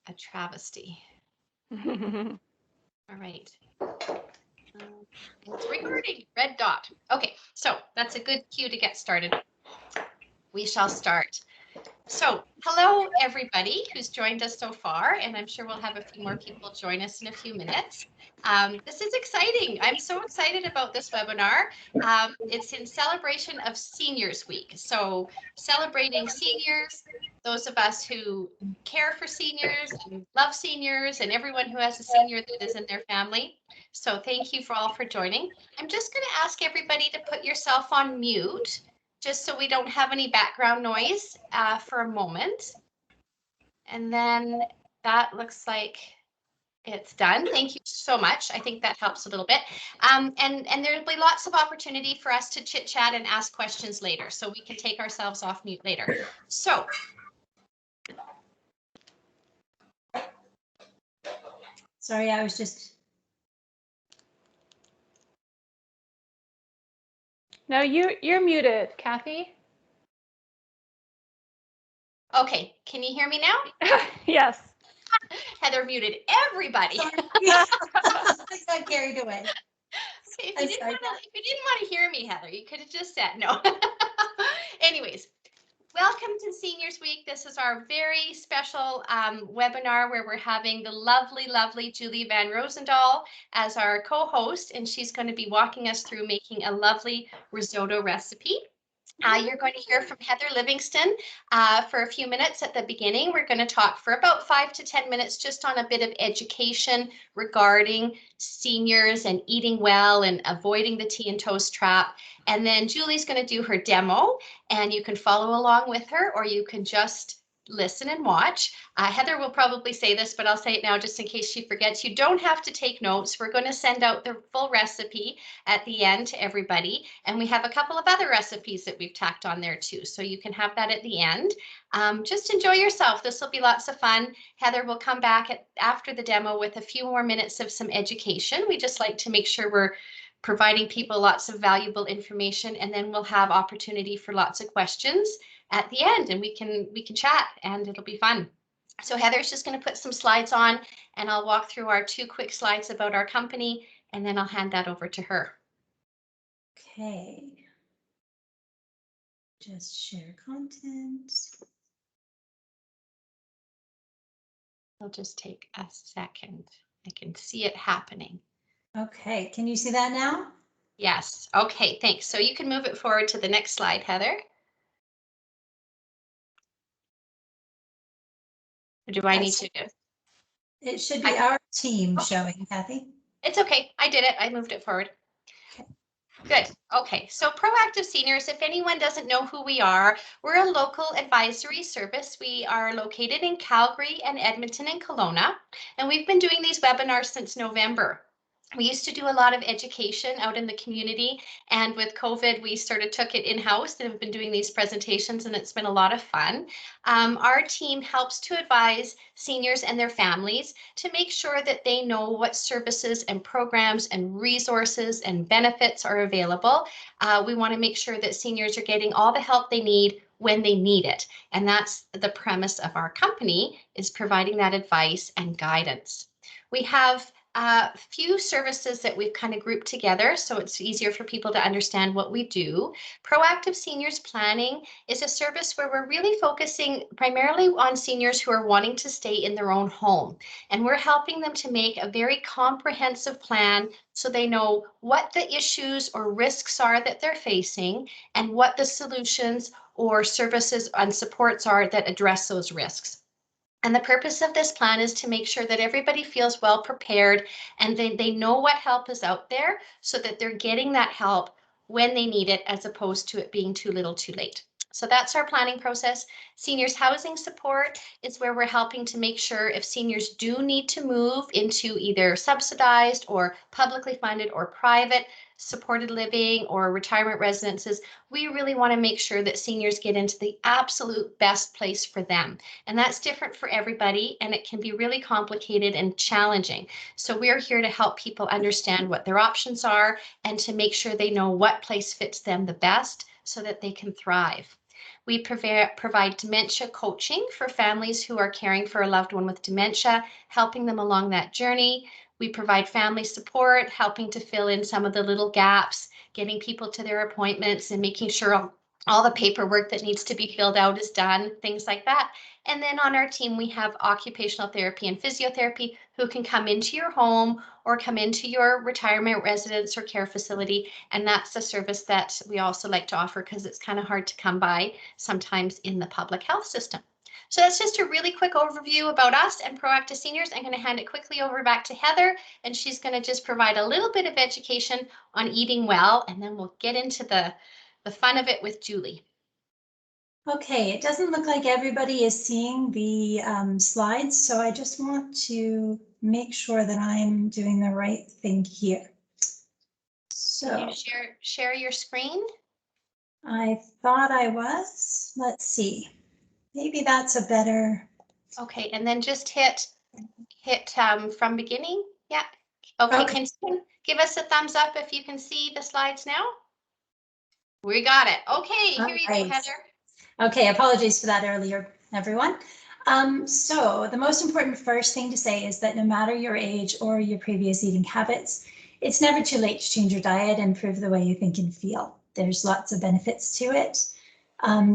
a travesty. All right. It's recording, red dot. Okay, so that's a good cue to get started. We shall start. So, hello everybody who's joined us so far, and I'm sure we'll have a few more people join us in a few minutes. This is exciting. I'm so excited about this webinar. It's in celebration of Seniors Week. So, celebrating seniors, those of us who care for seniors and love seniors, and everyone who has a senior that is in their family. So, thank you all for joining. I'm just going to ask everybody to put yourself on mute, just so we don't have any background noise for a moment. And then that looks like it's done. Thank you so much. I think that helps a little bit. And there'll be lots of opportunity for us to chit chat and ask questions later, so we can take ourselves off mute later. So. Sorry, I was just. No, you're muted, Kathy. Okay, can you hear me now? Yes. Heather muted everybody. I got carried away. Okay, if you didn't want to hear me, Heather, you could have just said no. Anyways, welcome to Seniors Week. This is our very special webinar where we're having the lovely, lovely Julie Van Rosendaal as our co-host, and she's going to be walking us through making a risotto recipe. You're going to hear from Heather Livingston for a few minutes at the beginning. We're going to talk for about 5 to 10 minutes just on a bit of education regarding seniors and eating well and avoiding the tea and toast trap. And then Julie's going to do her demo, and you can follow along with her, or you can just listen and watch. Heather will probably say this, but I'll say it now just in case she forgets. You don't have to take notes. We're going to send out the full recipe at the end to everybody. And we have a couple of other recipes that we've tacked on there too. So you can have that at the end. Just enjoy yourself. This will be lots of fun. Heather will come back after the demo with a few more minutes of some education. We just like to make sure we're providing people lots of valuable information, and then we'll have opportunity for lots of questions at the end, and we can chat, and it'll be fun. So Heather's just going to put some slides on, and I'll walk through our 2 quick slides about our company, and then I'll hand that over to her. Okay. Just share content. It'll just take a second. I can see it happening. Okay, can you see that now? Yes. Okay, thanks. So you can move it forward to the next slide, Heather. Or do I need to do? It should be our team showing, Kathy. It's okay. I did it. I moved it forward. Okay. Good. Okay. So Proactive Seniors, if anyone doesn't know who we are, we're a local advisory service. We are located in Calgary and Edmonton and Kelowna, and we've been doing these webinars since November. We used to do a lot of education out in the community, and with COVID, we took it in-house and have been doing these presentations, and it's been a lot of fun. Our team helps to advise seniors and their families to make sure that they know what services and programs and resources and benefits are available. We want to make sure that seniors are getting all the help they need when they need it. And that's the premise of our company, is providing that advice and guidance. We have a few services that we've kind of grouped together so it's easier for people to understand what we do. Proactive Seniors Planning is a service where we're really focusing primarily on seniors who are wanting to stay in their own home. And we're helping them to make a very comprehensive plan so they know what the issues or risks are that they're facing and what the solutions or services and supports are that address those risks. And the purpose of this plan is to make sure that everybody feels well prepared and they know what help is out there so that they're getting that help when they need it, as opposed to it being too little too late. So that's our planning process. Seniors housing support is where we're helping to make sure if seniors do need to move into either subsidized or publicly funded or private supported living or retirement residences, we really want to make sure that seniors get into the absolute best place for them. And that's different for everybody, and it can be really complicated and challenging. So we're here to help people understand what their options are and to make sure they know what place fits them the best so that they can thrive. We provide dementia coaching for families who are caring for a loved one with dementia, helping them along that journey. We provide family support, helping to fill in some of the little gaps, getting people to their appointments and making sure all the paperwork that needs to be filled out is done, things like that. And then on our team, we have occupational therapy and physiotherapy who can come into your home or come into your retirement residence or care facility. And that's a service that we also like to offer because it's kind of hard to come by sometimes in the public health system. So that's just a really quick overview about us and Proactive Seniors. I'm going to hand it quickly over back to Heather, and she's going to just provide a little bit of education on eating well, and then we'll get into the fun of it with Julie. Okay, it doesn't look like everybody is seeing the slides, so I just want to make sure that I'm doing the right thing here. So can you share your screen? I thought I was. Let's see. Maybe that's a better. Okay, and then just hit from beginning. Yeah. Okay, Okay. Can you give us a thumbs up if you can see the slides now? We got it. Okay, here you go, Heather. Okay, apologies for that earlier, everyone. So the most important first thing to say is that no matter your age or your previous eating habits, it's never too late to change your diet and improve the way you think and feel. There's lots of benefits to it.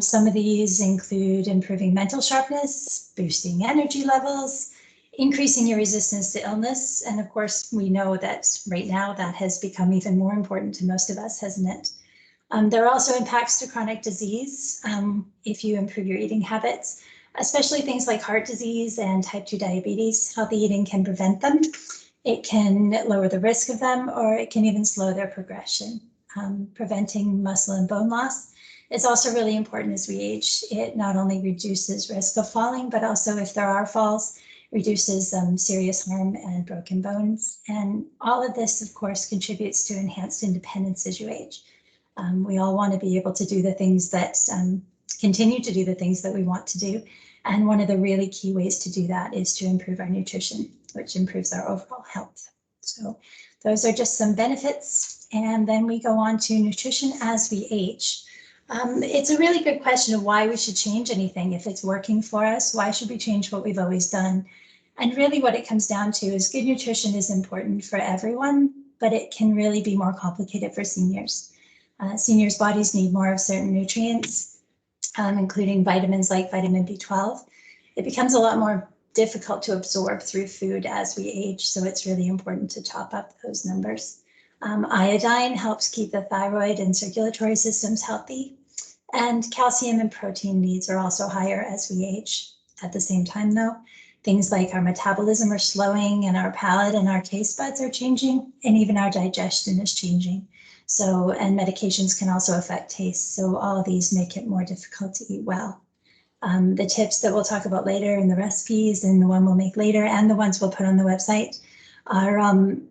Some of these include improving mental sharpness, boosting energy levels, increasing your resistance to illness. And of course, we know that right now that has become even more important to most of us, hasn't it? There are also impacts to chronic disease if you improve your eating habits, especially things like heart disease and type 2 diabetes. Healthy eating can prevent them. It can lower the risk of them, or it can even slow their progression. Preventing muscle and bone loss is also really important as we age. It not only reduces risk of falling, but also if there are falls, reduces serious harm and broken bones. And all of this, of course, contributes to enhanced independence as you age. We all want to be able to do the things that continue to do the things that we want to do. And one of the really key ways to do that is to improve our nutrition, which improves our overall health. So those are just some benefits. And then we go on to nutrition as we age. It's a really good question of why we should change anything. If it's working for us, why should we change what we've always done? And really what it comes down to is good nutrition is important for everyone, but it can really be more complicated for seniors. Seniors' bodies need more of certain nutrients, including vitamins like vitamin B12. It becomes a lot more difficult to absorb through food as we age, so it's really important to top up those numbers. Iodine helps keep the thyroid and circulatory systems healthy, and calcium and protein needs are also higher as we age. At the same time, though, things like our metabolism are slowing, and our palate and our taste buds are changing, and even our digestion is changing. So, and medications can also affect taste. So all of these make it more difficult to eat well. The tips that we'll talk about later and the recipes and the one we'll make later and the ones we'll put on the website are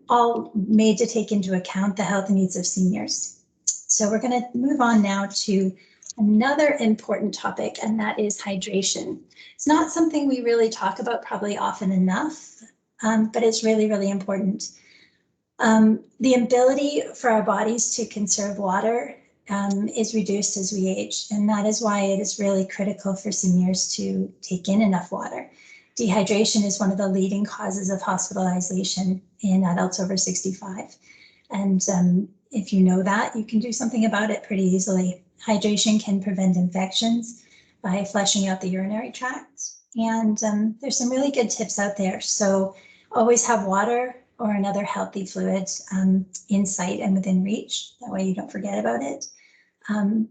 all made to take into account the health needs of seniors. So we're going to move on now to another important topic, and that is hydration. It's not something we really talk about probably often enough, but it's really, really important. The ability for our bodies to conserve water is reduced as we age, and that is why it is really critical for seniors to take in enough water. Dehydration is one of the leading causes of hospitalization in adults over 65. And if you know that, you can do something about it pretty easily. Hydration can prevent infections by flushing out the urinary tract. And there's some really good tips out there. So always have water or another healthy fluid in sight and within reach. That way you don't forget about it.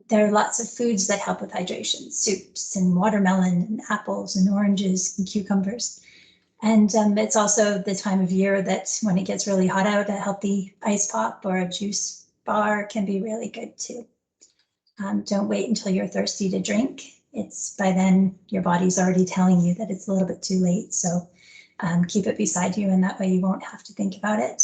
There are lots of foods that help with hydration, soups and watermelon and apples and oranges and cucumbers. And it's also the time of year that when it gets really hot out, a healthy ice pop or a juice bar can be really good too. Don't wait until you're thirsty to drink. It's by then your body's already telling you that it's a little bit too late. So keep it beside you, and that way you won't have to think about it.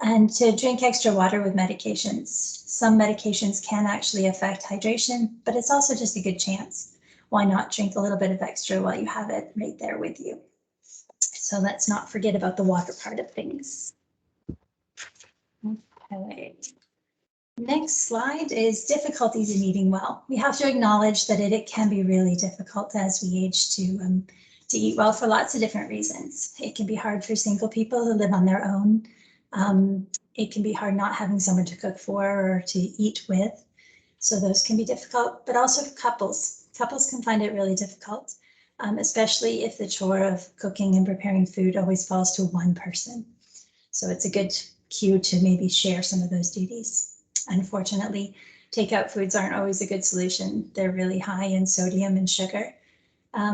And to drink extra water with medications. Some medications can actually affect hydration, but it's also just a good chance. Why not drink a little bit of extra while you have it right there with you? So let's not forget about the water part of things. Okay. Next slide is difficulties in eating well. We have to acknowledge that it can be really difficult as we age to eat well for lots of different reasons. It can be hard for single people who live on their own. It can be hard not having someone to cook for or to eat with. So those can be difficult, but also couples. Couples can find it really difficult, especially if the chore of cooking and preparing food always falls to one person. So it's a good cue to maybe share some of those duties. Unfortunately, takeout foods aren't always a good solution. They're really high in sodium and sugar,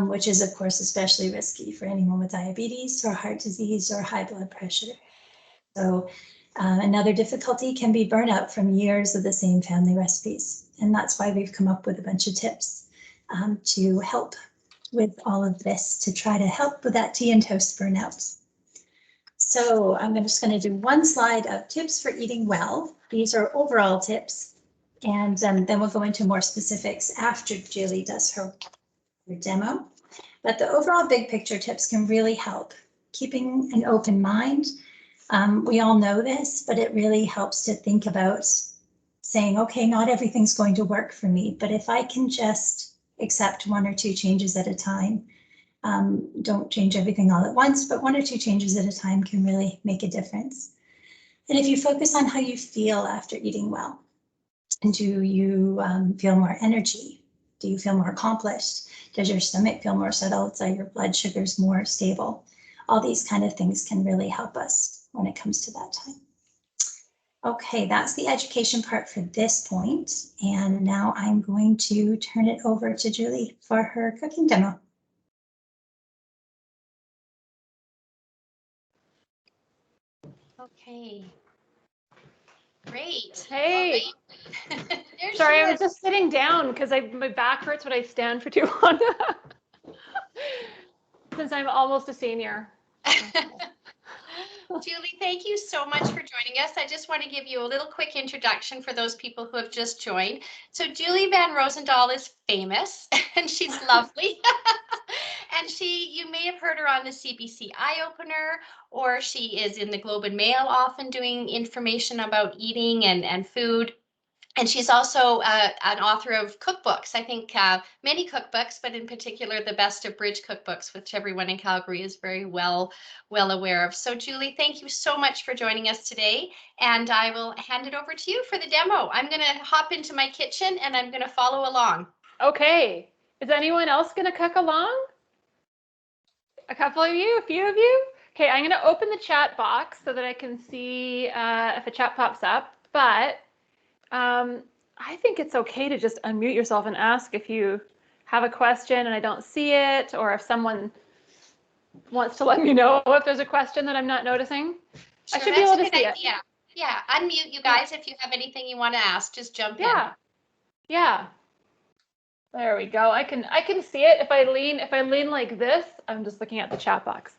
which is of course especially risky for anyone with diabetes or heart disease or high blood pressure. So another difficulty can be burnout from years of the same family recipes. And that's why we've come up with a bunch of tips to help with all of this, to try to help with that tea and toast burnout. So I'm just going to do one slide of tips for eating well. These are overall tips. And then we'll go into more specifics after Julie does her demo. But the overall big picture tips can really help. Keeping an open mind. We all know this, but it really helps to think about saying, okay, not everything's going to work for me, but if I can just accept 1 or 2 changes at a time, don't change everything all at once, but 1 or 2 changes at a time can really make a difference. And if you focus on how you feel after eating well, do you feel more energy? Do you feel more accomplished? Does your stomach feel more settled? Are your blood sugars more stable? All these kind of things can really help us when it comes to that time. Okay, that's the education part for this point. And now I'm going to turn it over to Julie for her cooking demo. Okay. Great. Hey, There sorry, she I is. was just sitting down because my back hurts when I stand for too long. Since I'm almost a senior. Julie, thank you so much for joining us. I just want to give you a little quick introduction for those people who have just joined. So Julie Van Rosendaal is famous and she's lovely. And you may have heard her on the CBC Eye Opener, or she is in the Globe and Mail often doing information about eating and food. And she's also an author of cookbooks. I think many cookbooks, but in particular the Best of Bridge cookbooks, which everyone in Calgary is very well aware of. So Julie, thank you so much for joining us today. And I will hand it over to you for the demo. I'm going to hop into my kitchen and I'm going to follow along. Okay. Is anyone else going to cook along? A couple of you, a few of you? Okay, I'm going to open the chat box so that I can see if a chat pops up. But I think it's okay to just unmute yourself and ask if you have a question and I don't see it, or if someone wants to let me know if there's a question that I'm not noticing. Sure, I should be able to see it. Yeah, unmute you guys if you have anything you want to ask. Just jump in. Yeah. There we go. I can see it if I lean like this. I'm just looking at the chat box.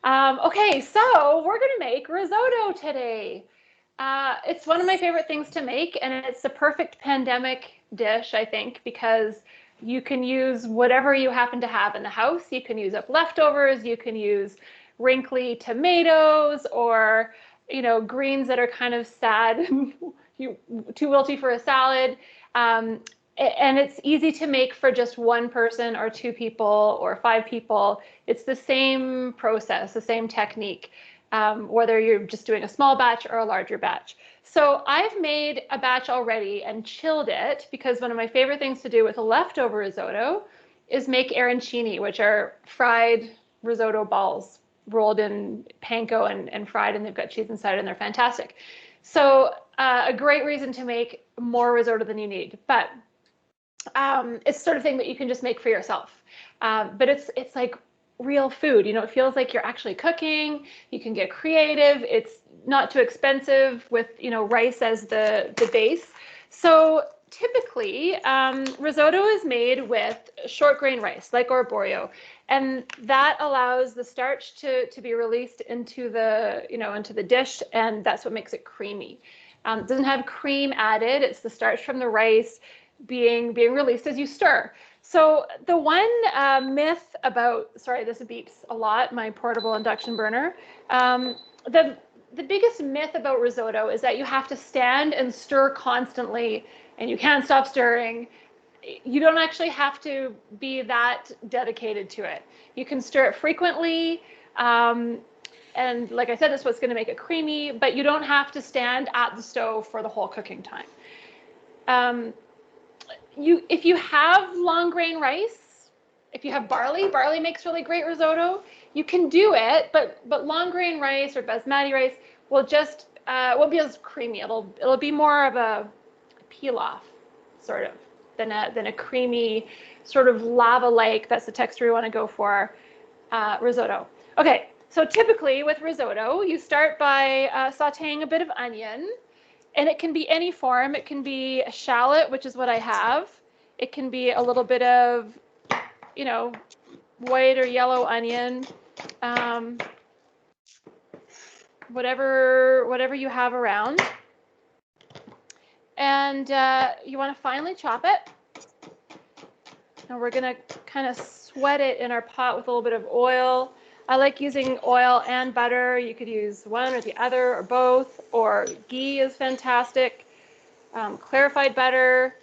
Okay, so we're gonna make risotto today. It's one of my favorite things to make, and it's the perfect pandemic dish, I think, because you can use whatever you happen to have in the house. You can use up leftovers, you can use wrinkly tomatoes, or greens that are kind of sad, too wilty for a salad. And it's easy to make for just 1 person or 2 people or 5 people. It's the same process, the same technique, whether you're just doing a small batch or a larger batch. So I've made a batch already and chilled it, because one of my favorite things to do with a leftover risotto is make arancini, which are fried risotto balls rolled in panko and fried, and they've got cheese inside and they're fantastic. So a great reason to make more risotto than you need. But it's the sort of thing that you can just make for yourself. But it's like real food. It feels like you're actually cooking. You can get creative. It's not too expensive with rice as the base. So typically, risotto is made with short grain rice, like arborio, and that allows the starch to be released into the dish, and that's what makes it creamy. It doesn't have cream added. It's the starch from the rice being released as you stir. So the one myth about, sorry, this beeps a lot, my portable induction burner. the biggest myth about risotto is that you have to stand and stir constantly and you can't stop stirring. You don't actually have to be that dedicated to it. You can stir it frequently. And like I said, that's what's going to make it creamy, but you don't have to stand at the stove for the whole cooking time. If you have long grain rice, if you have barley makes really great risotto. You can do it, but long grain rice or basmati rice will just won't be as creamy. It'll be more of a pilaf sort of than a creamy sort of lava-like. That's the texture we want to go for risotto. Okay, so typically with risotto, you start by sautéing a bit of onion, and it can be any form. It can be a shallot, which is what I have. It can be a little bit of, white or yellow onion, whatever you have around. And you want to finely chop it. And we're going to kind of sweat it in our pot with a little bit of oil. I like using oil and butter. You could use one or the other or both, or ghee is fantastic. Clarified butter,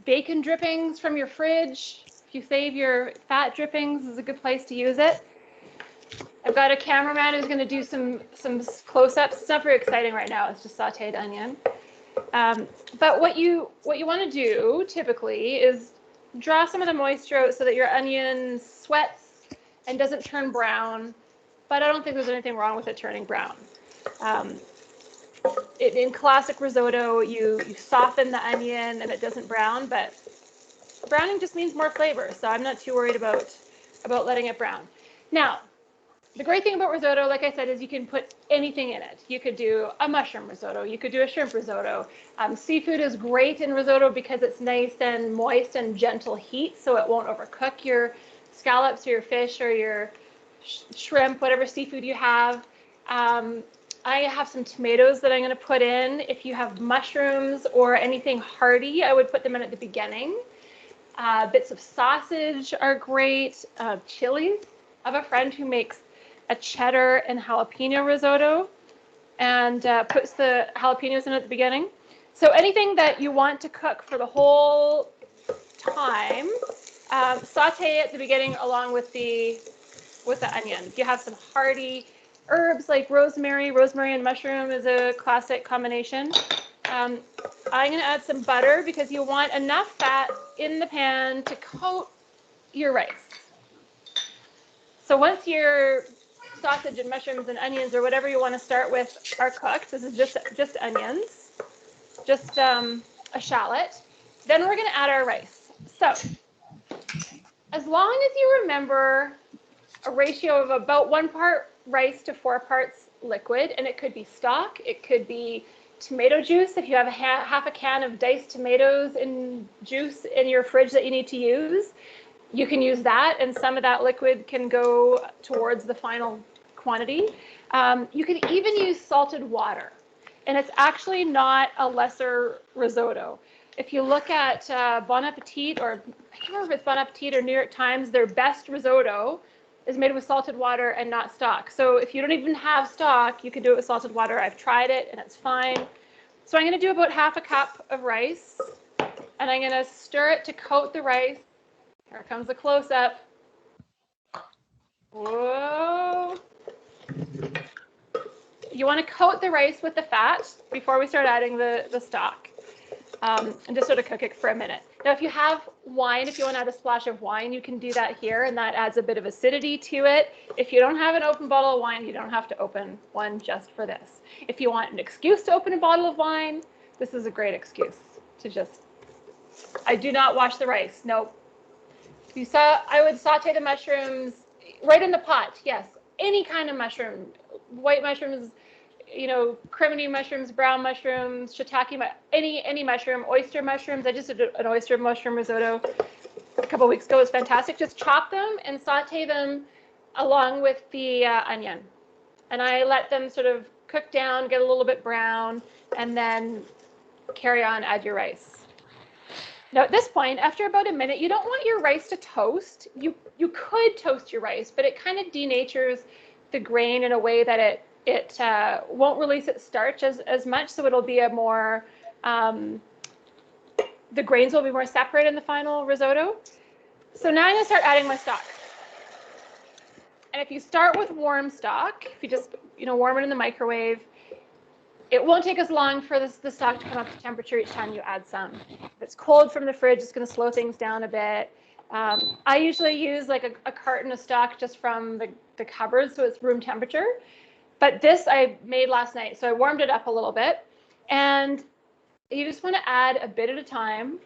bacon drippings from your fridge. If you save your fat drippings, this is a good place to use it. I've got a cameraman who's going to do some close-ups. It's not very exciting right now. It's just sautéed onion. But what you want to do typically is draw some of the moisture out so that your onion sweats and doesn't turn brown. But I don't think there's anything wrong with it turning brown. In classic risotto, you soften the onion and it doesn't brown, but browning just means more flavor. So I'm not too worried about letting it brown. Now, the great thing about risotto, like I said, is you can put anything in it. You could do a mushroom risotto. You could do a shrimp risotto. Seafood is great in risotto because it's nice and moist and gentle heat, so it won't overcook your scallops or your fish or your shrimp, whatever seafood you have. I have some tomatoes that I'm going to put in. If you have mushrooms or anything hearty, I would put them in at the beginning. Bits of sausage are great. Chilies. I have a friend who makes a cheddar and jalapeno risotto and puts the jalapenos in at the beginning. So anything that you want to cook for the whole time, saute at the beginning along with the onion. If you have some hearty herbs like rosemary and mushroom is a classic combination. I'm going to add some butter because you want enough fat in the pan to coat your rice. So once your sausage and mushrooms and onions or whatever you want to start with are cooked, this is just onions, just a shallot, then we're going to add our rice. So as long as you remember a ratio of about 1 part rice to 4 parts liquid, and it could be stock, it could be tomato juice. If you have half a can of diced tomatoes in juice in your fridge that you need to use, you can use that, and some of that liquid can go towards the final quantity. You can even use salted water, and it's actually not a lesser risotto. If you look at Bon Appetit, or I can't remember if it's Bon Appetit or New York Times, their best risotto is made with salted water and not stock. So if you don't even have stock, you can do it with salted water. I've tried it and it's fine. So I'm going to do about half a cup of rice, and I'm going to stir it to coat the rice. Here comes the close-up. Whoa. You want to coat the rice with the fat before we start adding the stock, and just sort of cook it for a minute. Now, if you have wine, if you want to add a splash of wine, you can do that here, and that adds a bit of acidity to it. If you don't have an open bottle of wine, you don't have to open one just for this. If you want an excuse to open a bottle of wine, this is a great excuse to just, I do not wash the rice. Nope. I would saute the mushrooms right in the pot. Yes, any kind of mushroom, white mushrooms, crimini mushrooms, brown mushrooms, shiitake, any mushroom, oyster mushrooms. I just did an oyster mushroom risotto a couple weeks ago. It was fantastic. Just chop them and saute them along with the onion. And I let them sort of cook down, get a little bit brown, and then carry on, add your rice. Now at this point, after about a minute, you don't want your rice to toast. You could toast your rice, but it kind of denatures the grain in a way that it it won't release its starch as much, so it'll be a more, the grains will be more separate in the final risotto. So now I'm gonna start adding my stock. And if you start with warm stock, if you just, warm it in the microwave, it won't take as long for the stock to come up to temperature each time you add some. If it's cold from the fridge, it's gonna slow things down a bit. I usually use like a carton of stock just from the cupboard, so it's room temperature. But this I made last night, so I warmed it up a little bit. And you just want to add a bit at a time.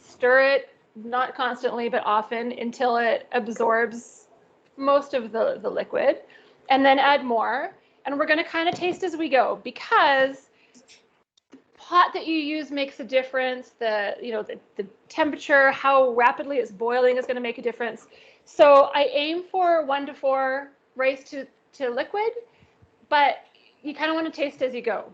Stir it, not constantly, but often, until it absorbs most of the liquid. And then add more. And we're going to kind of taste as we go, because the pot that you use makes a difference. The temperature, how rapidly it's boiling is going to make a difference. So I aim for 1 to 4 rice to liquid, but you kind of want to taste as you go.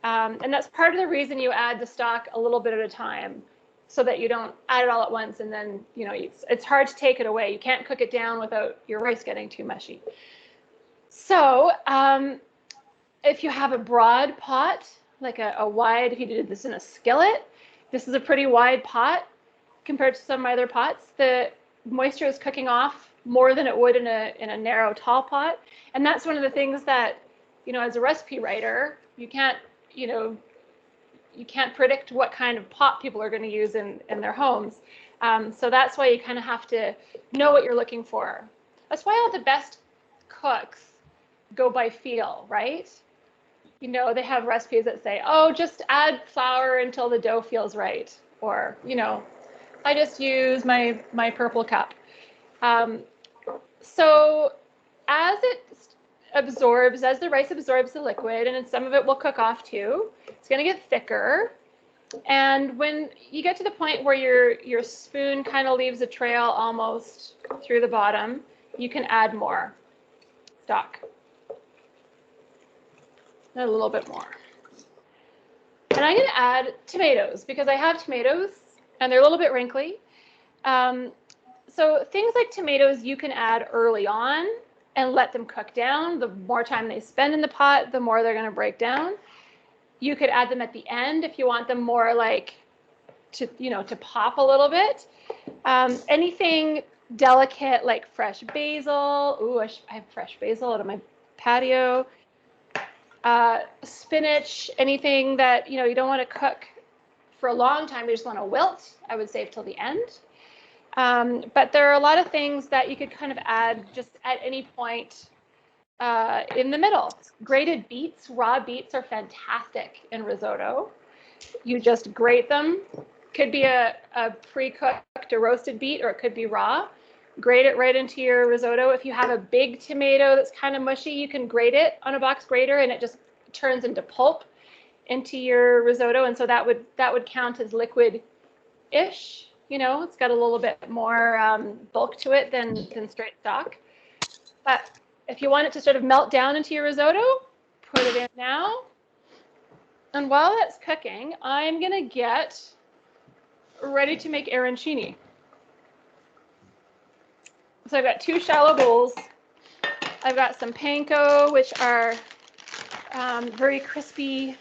And that's part of the reason you add the stock a little bit at a time, so that you don't add it all at once and then, it's hard to take it away. You can't cook it down without your rice getting too mushy. So if you have a broad pot, like a wide, if you did this in a skillet, this is a pretty wide pot compared to some of my other pots. The moisture is cooking off more than it would in a narrow, tall pot. And that's one of the things that, as a recipe writer, you can't predict what kind of pot people are going to use in their homes. So that's why you kind of have to know what you're looking for. That's why all the best cooks go by feel, right? They have recipes that say, oh, just add flour until the dough feels right. Or, I just use my purple cup. So as the rice absorbs the liquid, and some of it will cook off too, it's going to get thicker. And when you get to the point where your spoon kind of leaves a trail almost through the bottom, you can add more stock. A little bit more. And I'm going to add tomatoes, because I have tomatoes and they're a little bit wrinkly. So things like tomatoes you can add early on and let them cook down. The more time they spend in the pot, the more they're going to break down. You could add them at the end if you want them more like to pop a little bit. Anything delicate like fresh basil. Ooh, I have fresh basil out of my patio. Spinach, anything that, you don't want to cook for a long time, you just want to wilt, I would save till the end. But there are a lot of things that you could kind of add just at any point in the middle. Grated beets, raw beets are fantastic in risotto. You just grate them. Could be a pre-cooked, a roasted beet, or it could be raw. Grate it right into your risotto. If you have a big tomato that's kind of mushy, you can grate it on a box grater, and it just turns into pulp into your risotto. And so that would count as liquid-ish. It's got a little bit more bulk to it than straight stock. But if you want it to sort of melt down into your risotto, put it in now. And while that's cooking, I'm going to get ready to make arancini. So I've got 2 shallow bowls. I've got some panko, which are very crispy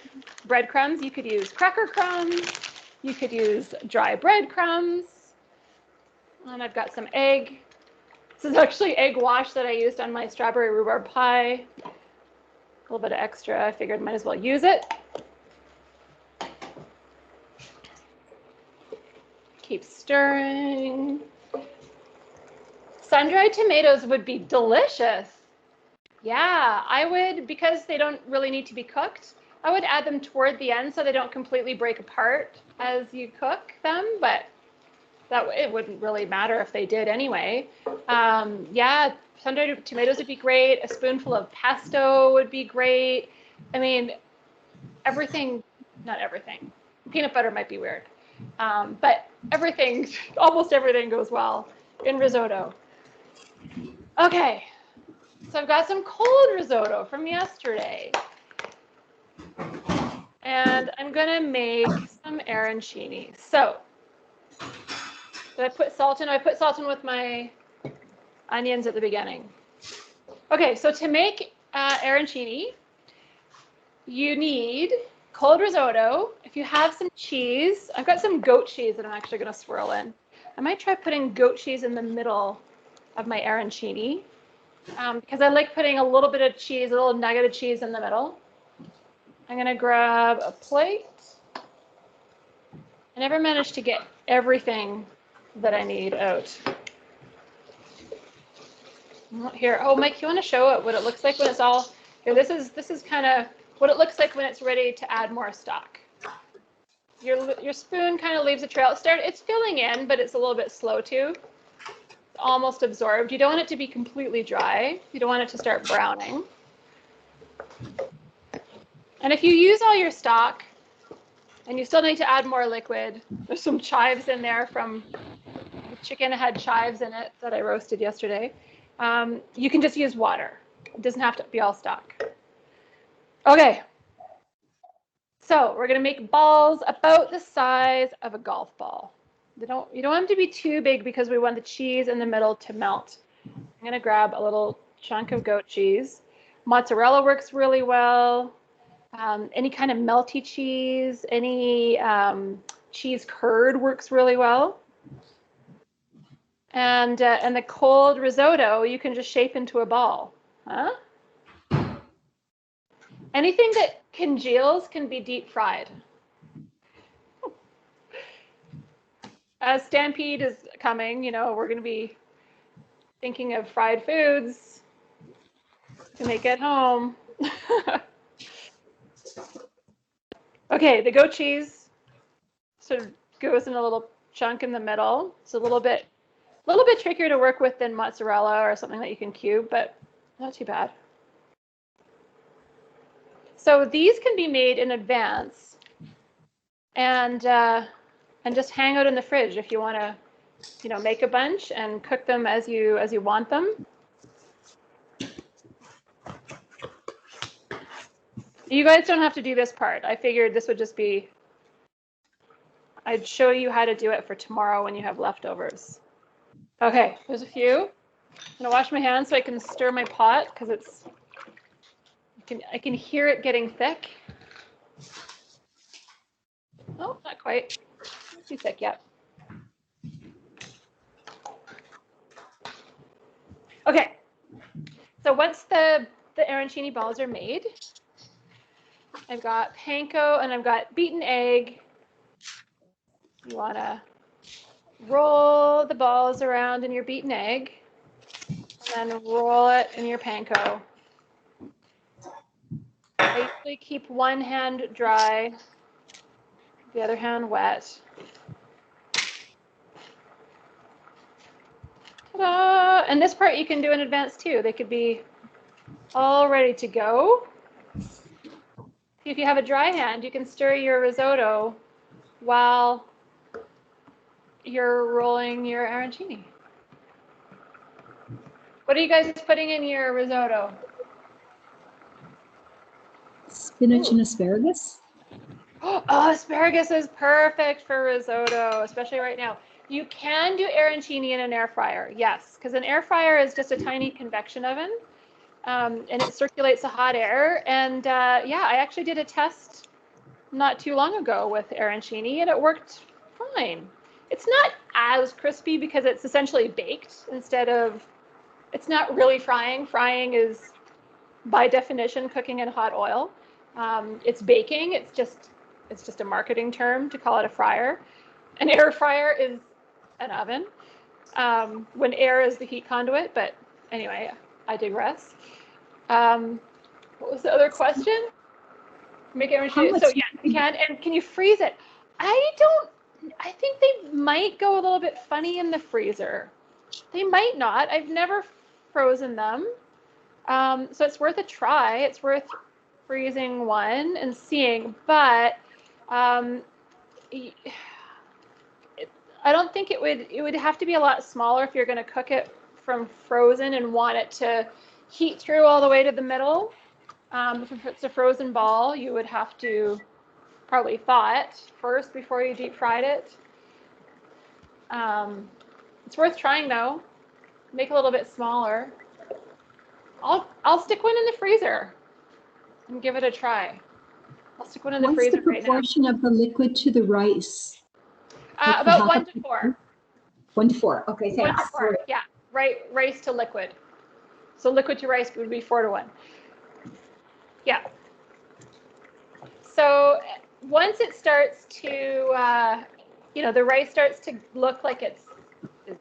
breadcrumbs. You could use cracker crumbs. You could use dry breadcrumbs. And I've got some egg. This is actually egg wash that I used on my strawberry rhubarb pie. A little bit of extra. I figured might as well use it. Keep stirring. Sun-dried tomatoes would be delicious. Yeah, I would, because they don't really need to be cooked, I would add them toward the end so they don't completely break apart as you cook them, but it wouldn't really matter if they did anyway. Yeah, sun-dried tomatoes would be great. A spoonful of pesto would be great. I mean, not everything. Peanut butter might be weird. But almost everything goes well in risotto. Okay, so I've got some cold risotto from yesterday. And I'm gonna make some arancini. So, did I put salt in? I put salt in with my onions at the beginning. Okay, so to make arancini. You need cold risotto. If you have some cheese, I've got some goat cheese that I'm actually going to swirl in. I might try putting goat cheese in the middle of my arancini because I like putting a little bit of cheese, a little nugget of cheese in the middle. I'm going to grab a plate. I never managed to get everything that I need out. Here, oh, Mike, you want to show it what it looks like when it's all here? This is kind of what it looks like when it's ready to add more stock. Your spoon kind of leaves a trail. It's filling in, but it's a little bit slow too. It's almost absorbed. You don't want it to be completely dry. You don't want it to start browning. And if you use all your stock and you still need to add more liquid, there's some chives in there from the chicken had chives in it that I roasted yesterday. You can just use water. It doesn't have to be all stock. Okay. So we're going to make balls about the size of a golf ball. You don't want them to be too big because we want the cheese in the middle to melt. I'm going to grab a little chunk of goat cheese. Mozzarella works really well. Any kind of melty cheese, any cheese curd works really well. And the cold risotto, you can just shape into a ball. Huh? Anything that congeals can be deep fried. As Stampede is coming, we're going to be thinking of fried foods to make at home. Okay, the goat cheese sort of goes in a little chunk in the middle. It's a little bit trickier to work with than mozzarella or something that you can cube, but not too bad. So these can be made in advance and just hang out in the fridge if you want to, make a bunch and cook them as you want them. You guys don't have to do this part. I figured this would just be, I'd show you how to do it for tomorrow when you have leftovers. Okay, there's a few. I'm gonna wash my hands so I can stir my pot because I can hear it getting thick. Oh, not quite. Not too thick yet. Okay, so once the arancini balls are made, I've got panko and I've got beaten egg. You want to roll the balls around in your beaten egg and then roll it in your panko. I usually keep one hand dry, the other hand wet. Ta-da! And this part you can do in advance too. They could be all ready to go. If you have a dry hand, you can stir your risotto while you're rolling your arancini. What are you guys putting in your risotto? Spinach and asparagus. Oh, asparagus is perfect for risotto, especially right now. You can do arancini in an air fryer, yes, because an air fryer is just a tiny convection oven, and it circulates the hot air. And yeah, I actually did a test not too long ago with arancini, and it worked fine. It's not as crispy because it's essentially baked instead of, it's not really frying. Frying is, by definition, cooking in hot oil. It's baking. It's just a marketing term to call it a fryer. An air fryer is an oven when air is the heat conduit. But anyway, I digress. What was the other question? Make arancini. So yeah, you can. And can you freeze it? I think they might go a little bit funny in the freezer. They might not. I've never frozen them. So it's worth a try. It's worth freezing one and seeing, but I don't think it would have to be a lot smaller if you're going to cook it from frozen and want it to heat through all the way to the middle. If it's a frozen ball, you would have to probably thaw it first before you deep fried it. It's worth trying though. Make a little bit smaller. I'll stick one in the freezer and give it a try. I'll stick one in the What's freezer the right now. proportion of the liquid to the rice? Like for About half 1 a to 4. cup? 1 to 4. Okay, 1 thanks. to 4. Yeah, rice to liquid. So liquid to rice would be 4 to 1. Yeah. So once it starts to, the rice starts to look like it's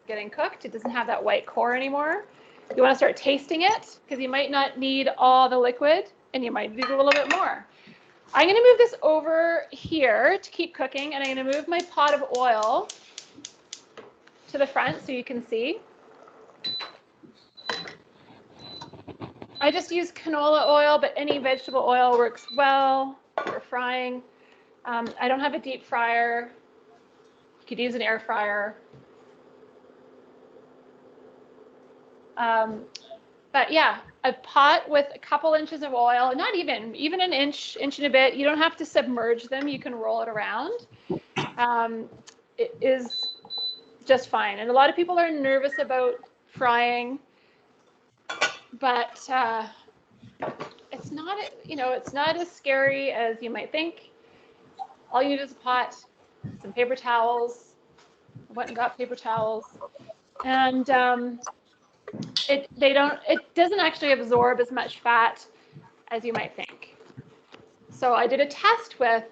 getting cooked, it doesn't have that white core anymore. You want to start tasting it because you might not need all the liquid and you might need a little bit more. I'm going to move this over here to keep cooking, and I'm going to move my pot of oil to the front so you can see. I just use canola oil, but any vegetable oil works well for frying. I don't have a deep fryer. You could use an air fryer. But yeah, a pot with a couple inches of oil, not even an inch and a bit. You don't have to submerge them. You can roll it around. It is just fine. And a lot of people are nervous about frying, but it's not as scary as you might think. All you need is a pot, some paper towels. I went and got paper towels, and it doesn't actually absorb as much fat as you might think. So I did a test with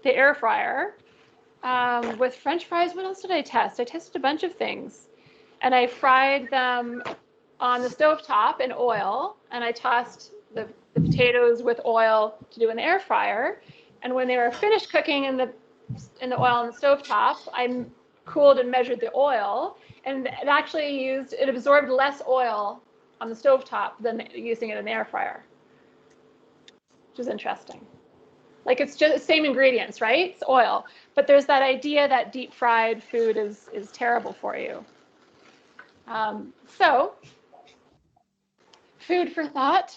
the air fryer. With French fries, what else did I test? I tested a bunch of things, and I fried them on the stovetop in oil, and I tossed the potatoes with oil to do in the air fryer. And when they were finished cooking in the oil on the stovetop, I cooled and measured the oil, and it absorbed less oil on the stovetop than using it in the air fryer, which is interesting. Like, it's just the same ingredients, right? It's oil, but there's that idea that deep fried food is terrible for you. So, food for thought.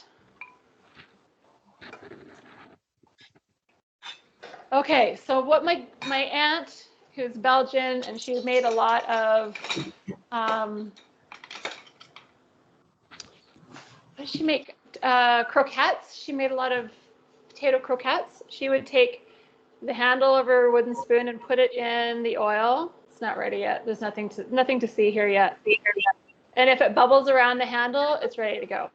Okay, so what my aunt, who's Belgian, and she's made a lot of, what did she make? Croquettes. She made a lot of potato croquettes. She would take the handle of her wooden spoon and put it in the oil. It's not ready yet. There's nothing to see here yet. And if it bubbles around the handle, it's ready to go.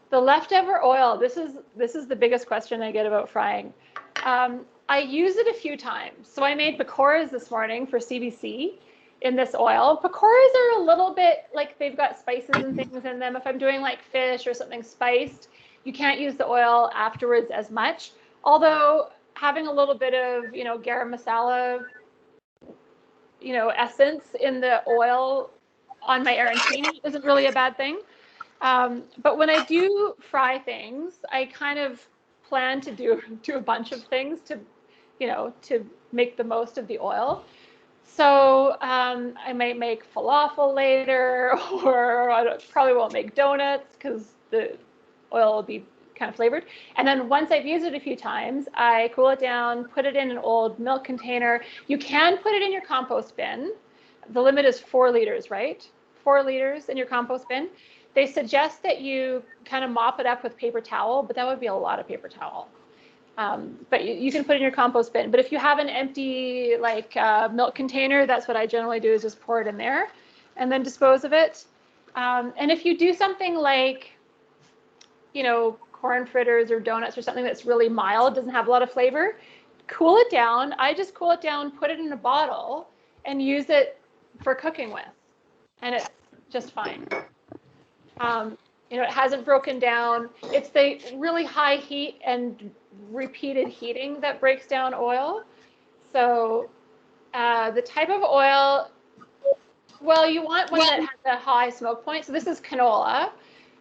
The leftover oil, this is the biggest question I get about frying. I use it a few times. So I made pakoras this morning for CBC in this oil. Pakoras are a little bit like, they've got spices and things in them. If I'm doing like fish or something spiced, you can't use the oil afterwards as much. Although having a little bit of, garam masala, essence in the oil on my arancini isn't really a bad thing. But when I do fry things, I kind of plan to do a bunch of things to make the most of the oil. So I might make falafel later, or I probably won't make donuts because the oil will be kind of flavored. And then once I've used it a few times, I cool it down, put it in an old milk container. You can put it in your compost bin. The limit is 4 liters, right? 4 liters in your compost bin. They suggest that you kind of mop it up with paper towel, but that would be a lot of paper towel. But you can put it in your compost bin. But if you have an empty milk container, that's what I generally do, is just pour it in there and then dispose of it. And if you do something like, corn fritters or donuts or something that's really mild, doesn't have a lot of flavor, cool it down. I just cool it down, put it in a bottle, and use it for cooking with. And it's just fine. It hasn't broken down. It's the really high heat and repeated heating that breaks down oil. So the type of oil, well, you want one that has a high smoke point. So this is canola.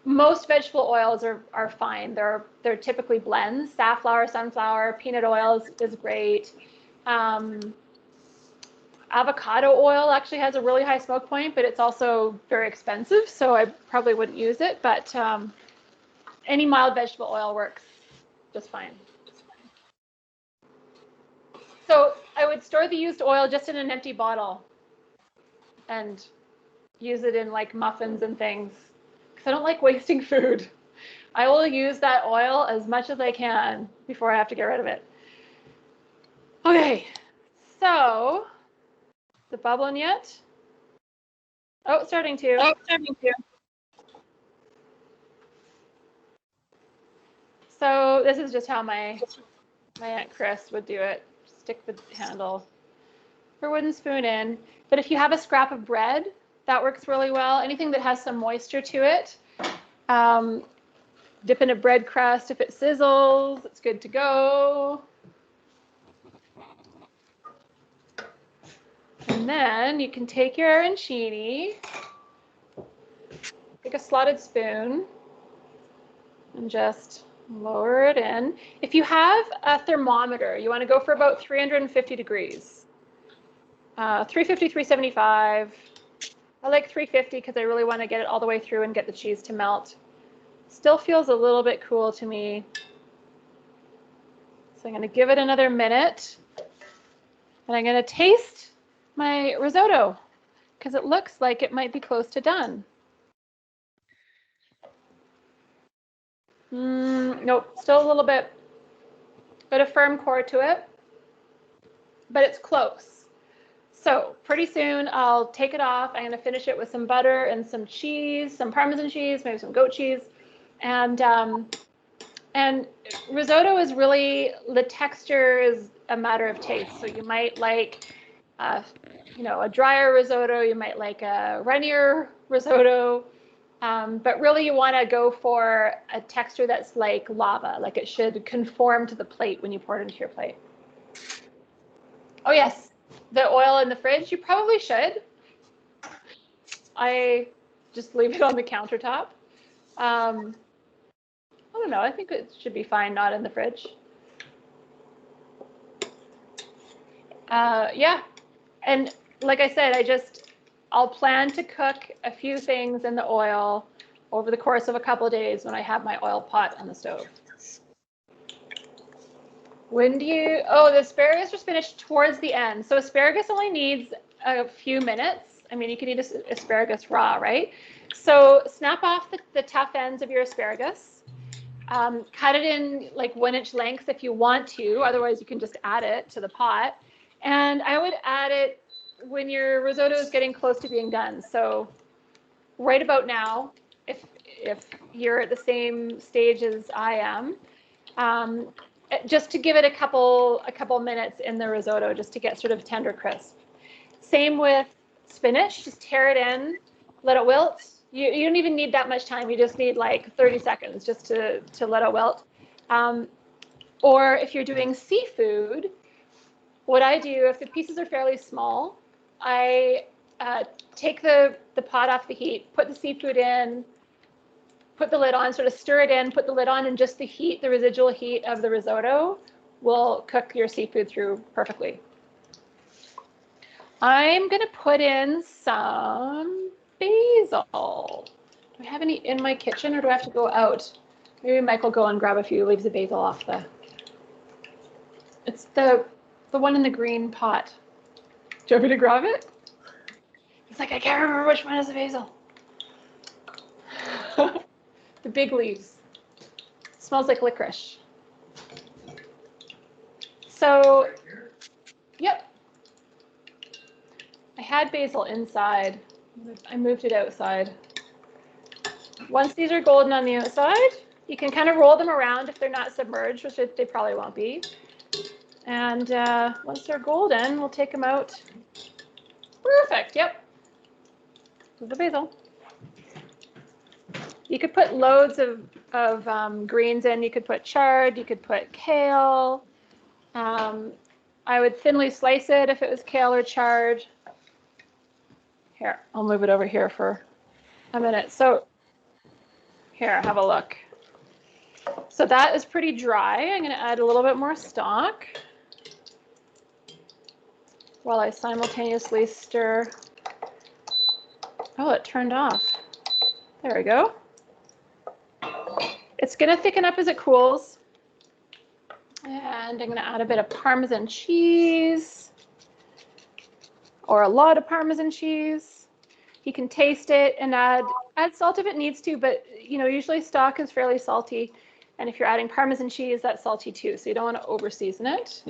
Most vegetable oils are fine. They're typically blends. Safflower, sunflower, peanut oil is great. Avocado oil actually has a really high smoke point, but it's also very expensive, so I probably wouldn't use it. But any mild vegetable oil works just fine. So I would store the used oil just in an empty bottle and use it in like muffins and things, because I don't like wasting food. I will use that oil as much as I can before I have to get rid of it. Okay, so is it bubbling yet? Oh, it's starting to. So this is just how my Aunt Chris would do it. Stick the handle, her wooden spoon in. But if you have a scrap of bread, that works really well. Anything that has some moisture to it. Dip in a bread crust. If it sizzles, it's good to go. And then you can take your arancini, take a slotted spoon, and just lower it in. If you have a thermometer, you want to go for about 350 degrees. 350, 375. I like 350 because I really want to get it all the way through and get the cheese to melt. Still feels a little bit cool to me. So I'm going to give it another minute. And I'm going to taste my risotto because it looks like it might be close to done. Nope, still a little bit of firm core to it, but it's close. So pretty soon I'll take it off. I'm going to finish it with some butter and some cheese, some Parmesan cheese, maybe some goat cheese. And risotto is really, the texture is a matter of taste. So you might like, you know, a drier risotto. You might like a runnier risotto. But really you want to go for a texture that's like lava, like it should conform to the plate when you pour it into your plate. Oh yes, the oil in the fridge, you probably should. I just leave it on the countertop. I don't know, I think it should be fine not in the fridge. Yeah, and like I said, I'll plan to cook a few things in the oil over the course of a couple of days when I have my oil pot on the stove. When do you, oh, the asparagus was finished towards the end. So asparagus only needs a few minutes. I mean, you can eat asparagus raw, right? So snap off the tough ends of your asparagus. Cut it in like 1-inch lengths if you want to. Otherwise, you can just add it to the pot. And I would add it when your risotto is getting close to being done. So right about now, if you're at the same stage as I am, just to give it a couple minutes in the risotto, just to get sort of tender crisp. Same with spinach, just tear it in, let it wilt. You don't even need that much time. You just need like 30 seconds just to let it wilt. Or if you're doing seafood, what I do, if the pieces are fairly small, I take the pot off the heat, put the seafood in, put the lid on, sort of stir it in, put the lid on, and just the heat, the residual heat of the risotto will cook your seafood through perfectly. I'm going to put in some basil. Do I have any in my kitchen or do I have to go out? Maybe Mike will go and grab a few leaves of basil off the... It's the one in the green pot. Do you want me to grab it? He's like, I can't remember which one is the basil. The big leaves. It smells like licorice. So, yep. I had basil inside. I moved it outside. Once these are golden on the outside, you can kind of roll them around if they're not submerged, which they probably won't be. And once they're golden, we'll take them out. Perfect, yep. There's the basil. You could put loads of greens in. You could put chard, you could put kale. I would thinly slice it if it was kale or chard. Here, I'll move it over here for a minute. So here, have a look. So that is pretty dry. I'm going to add a little bit more stock while I simultaneously stir. Oh, it turned off. There we go. It's going to thicken up as it cools. And I'm going to add a bit of Parmesan cheese or a lot of Parmesan cheese. He can taste it and add salt if it needs to, but usually stock is fairly salty. And if you're adding Parmesan cheese, that's salty too. So you don't want to over season it.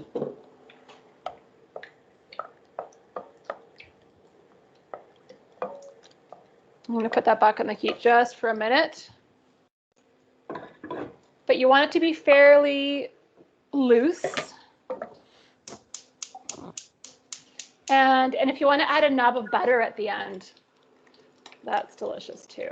I'm going to put that back on the heat just for a minute. But you want it to be fairly loose. And if you want to add a knob of butter at the end, that's delicious too.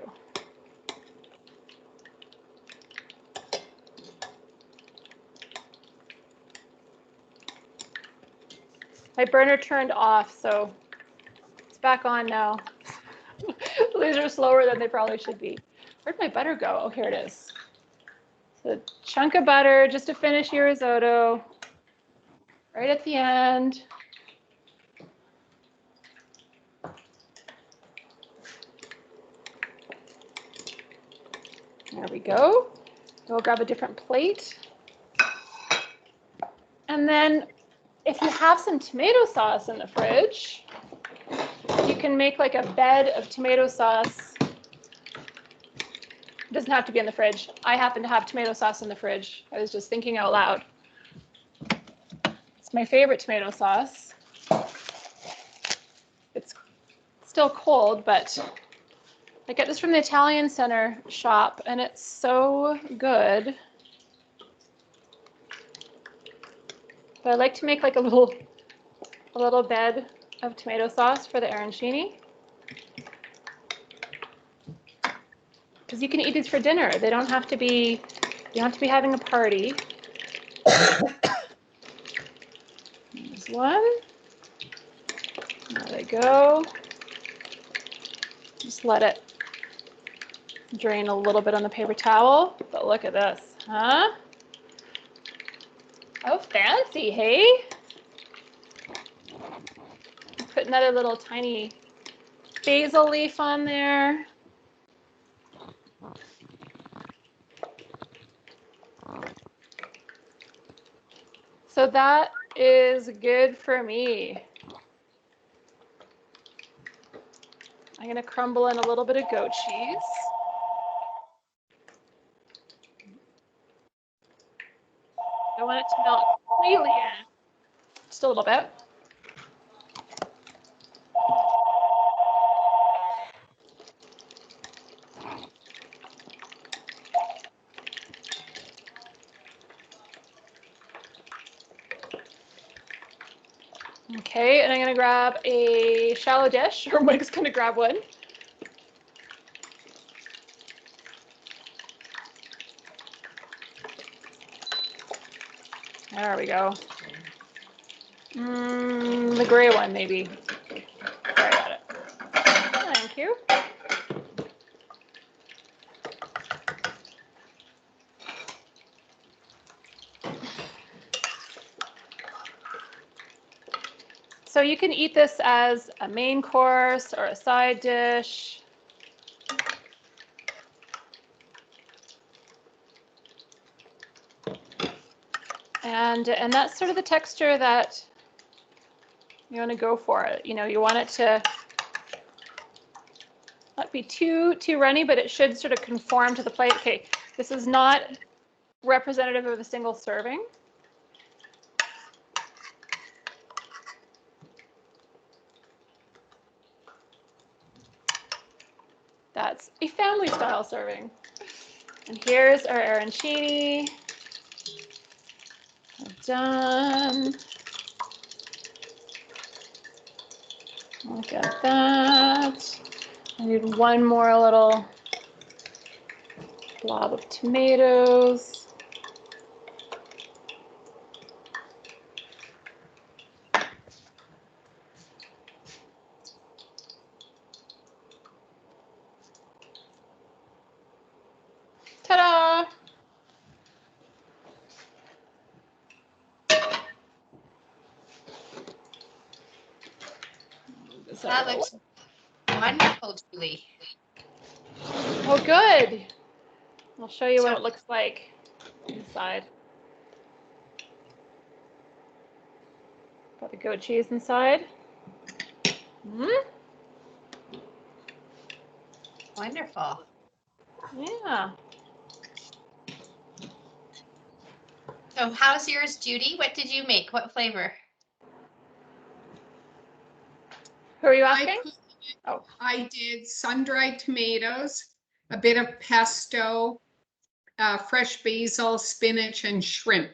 My burner turned off, so it's back on now. These are slower than they probably should be. Where'd my butter go? Oh, here it is. So a chunk of butter just to finish your risotto. Right at the end. There we go. Go grab a different plate. And then if you have some tomato sauce in the fridge, you can make like a bed of tomato sauce. It doesn't have to be in the fridge. I happen to have tomato sauce in the fridge. I was just thinking out loud. It's my favorite tomato sauce. It's still cold, but I get this from the Italian Center shop, and it's so good. But I like to make like a little bed of tomato sauce for the arancini. Because you can eat these for dinner. They don't have to be, you don't have to be having a party. There's one. There they go. Just let it drain a little bit on the paper towel. But look at this, huh? Oh, fancy, hey? Put another little tiny basil leaf on there. So that is good for me. I'm going to crumble in a little bit of goat cheese. I want it to melt completely in. Just a little bit. Okay, and I'm going to grab a shallow dish, or Mike's going to grab one. There we go. The gray one, maybe. Sorry about it. Thank you. So you can eat this as a main course or a side dish. And that's sort of the texture that you want to go for. You want it to not be too runny, but it should sort of conform to the plate. Okay, this is not representative of a single serving. That's a family style serving. And here's our arancini. Done. Look at that. I need one more little blob of tomatoes. Ta-da! That looks wonderful, Julie. Oh, good. I'll show you what it looks like inside. Got the goat cheese inside. Wonderful. Yeah. So how's yours, Judy? What did you make? What flavor? Who are you asking? I did sun-dried tomatoes, a bit of pesto, fresh basil, spinach, and shrimp.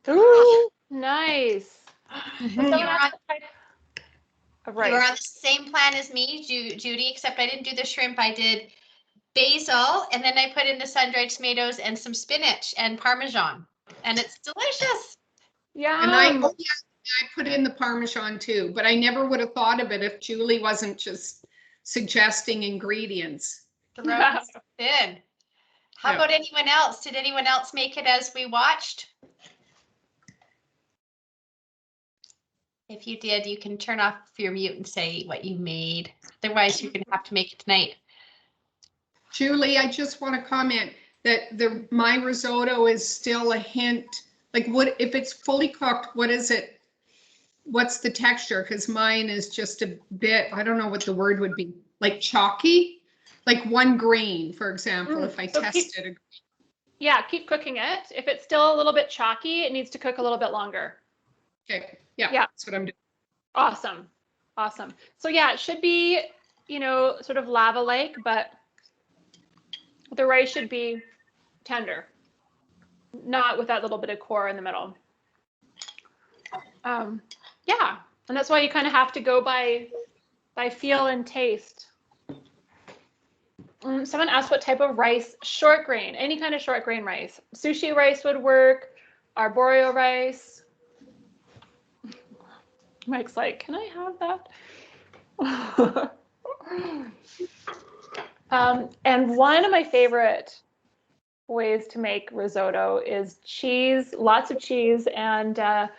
Ooh, nice. Did Mhm. someone You're ask on- what type of You were rice? on the same plan as me, Judy, except I didn't do the shrimp. I did basil, and then I put in the sun-dried tomatoes and some spinach and Parmesan, and it's delicious. Yeah. And I put in the Parmesan too, but I never would have thought of it if Julie wasn't just suggesting ingredients. Throw it in. How Yeah. about anyone else? Did anyone else make it as we watched? If you did, you can turn off your mute and say what you made. Otherwise, you're going to have to make it tonight. Julie, I just want to comment that my risotto is still a hint. Like, what if it's fully cooked? What is it? What's the texture? Because mine is just a bit, I don't know what the word would be, like chalky, like one grain, for example, if I So tested it. Yeah, keep cooking it. If it's still a little bit chalky, it needs to cook a little bit longer. Okay, yeah, Yeah. that's what I'm doing. Awesome. Awesome. So yeah, it should be, sort of lava-like, but the rice should be tender, not with that little bit of core in the middle. Yeah, and that's why you kind of have to go by feel and taste. Someone asked what type of rice. Short grain, any kind of short grain rice. Sushi rice would work, arborio rice. Mike's like, can I have that? And one of my favorite ways to make risotto is cheese, lots of cheese, and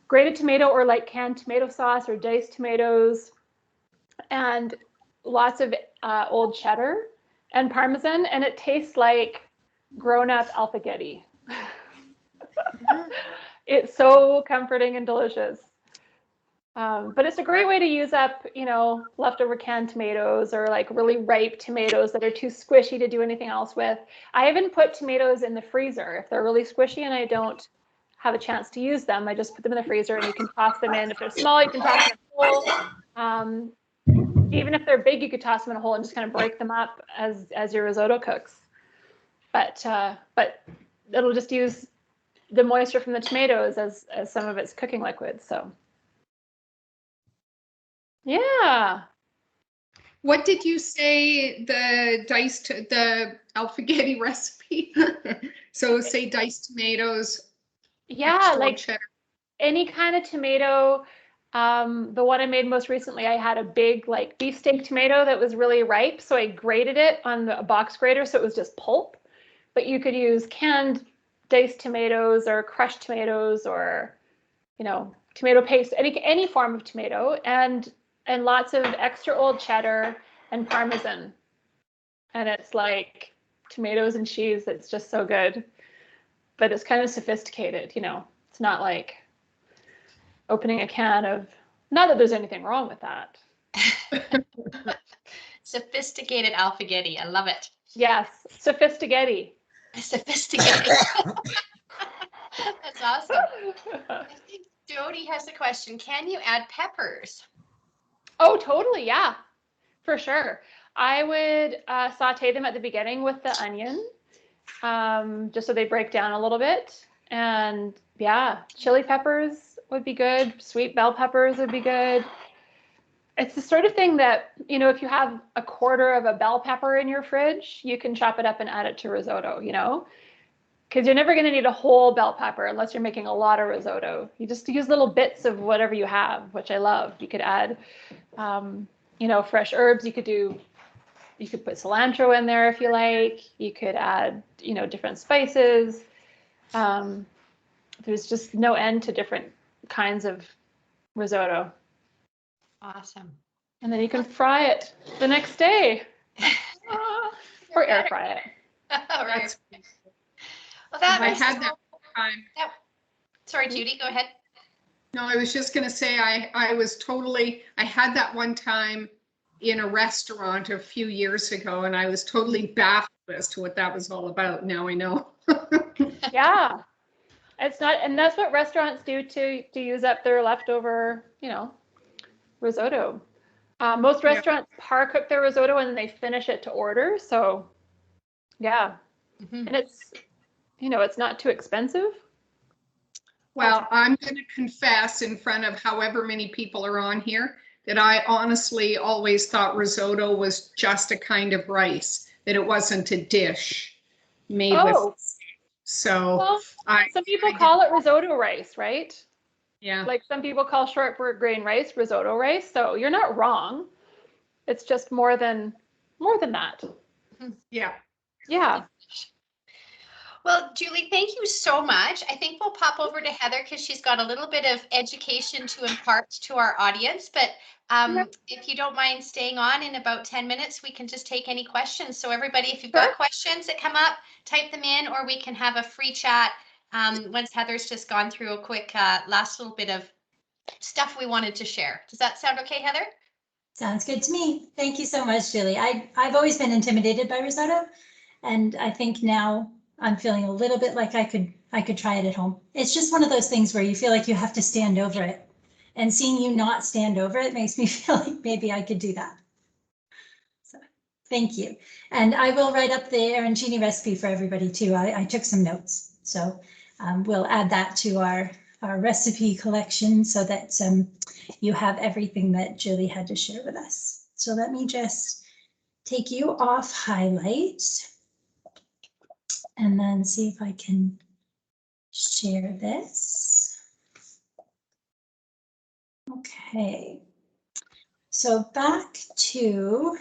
grated tomato or like canned tomato sauce or diced tomatoes, and lots of old cheddar and Parmesan, and it tastes like grown-up alpaghetti. It's so comforting and delicious. But it's a great way to use up, leftover canned tomatoes or like really ripe tomatoes that are too squishy to do anything else with. I even put tomatoes in the freezer. If they're really squishy and I don't have a chance to use them, I just put them in the freezer and you can toss them in. If they're small, you can toss them in a hole. Even if they're big, you could toss them in a hole and just kind of break them up as your risotto cooks. But it'll just use the moisture from the tomatoes as some of its cooking liquid. So. Yeah. What did you say the alpaghetti recipe? So say diced tomatoes. Yeah, like cheddar. any kind of tomato. The one I made most recently, I had a big like beefsteak tomato that was really ripe, so I grated it on the box grater, so it was just pulp. But you could use canned diced tomatoes or crushed tomatoes or, tomato paste, any form of tomato, and lots of extra old cheddar and Parmesan. And it's like tomatoes and cheese. It's just so good. But it's kind of sophisticated, It's not like opening a can of, not that there's anything wrong with that. Sophisticated alpaghetti. I love it. Yes, sophisticated. Sophisticated. That's awesome. I think Jody has a question. Can you add peppers? Oh, totally. Yeah, for sure. I would saute them at the beginning with the onion, just so they break down a little bit. And yeah, chili peppers would be good. Sweet bell peppers would be good. It's the sort of thing that, if you have a quarter of a bell pepper in your fridge, you can chop it up and add it to risotto, because you're never going to need a whole bell pepper unless you're making a lot of risotto. You just use little bits of whatever you have, which I love. You could add, fresh herbs. You could put cilantro in there if you like. You could add, different spices. There's just no end to different kinds of risotto. Awesome. And then you can fry it the next day. Or air fry it. Right. Well, that I was had that time. Sorry, Judy, go ahead. No, I was just going to say I had that one time in a restaurant a few years ago, and I was totally baffled as to what that was all about. Now I know. Yeah. It's not, and that's what restaurants do to use up their leftover, risotto. Most Yeah. restaurants par cook their risotto and then they finish it to order. So, yeah. Mhm. And it's not too expensive. Well, I'm going to confess in front of however many people are on here that I honestly always thought risotto was just a kind of rice, that it wasn't a dish made with. Oh, So well, I, some people I call it risotto rice, right? yeah. Like some people call short grain rice risotto rice. So you're not wrong. It's just more than that. Yeah. Yeah. Well, Julie, thank you so much. I think we'll pop over to Heather because she's got a little bit of education to impart to our audience. But if you don't mind staying on in about 10 minutes, we can just take any questions. So everybody, if you've got questions that come up, type them in, or we can have a free chat once Heather's just gone through a quick last little bit of stuff we wanted to share. Does that sound okay, Heather? Sounds good to me. Thank you so much, Julie. I've always been intimidated by risotto, and I think now I'm feeling a little bit like I could try it at home. It's just one of those things where you feel like you have to stand over it, and seeing you not stand over it makes me feel like maybe I could do that. So thank you. And I will write up the arancini recipe for everybody too. I took some notes, so we'll add that to our recipe collection so that you have everything that Julie had to share with us. So let me just take you off highlight and then see if I can share this. Okay. So back to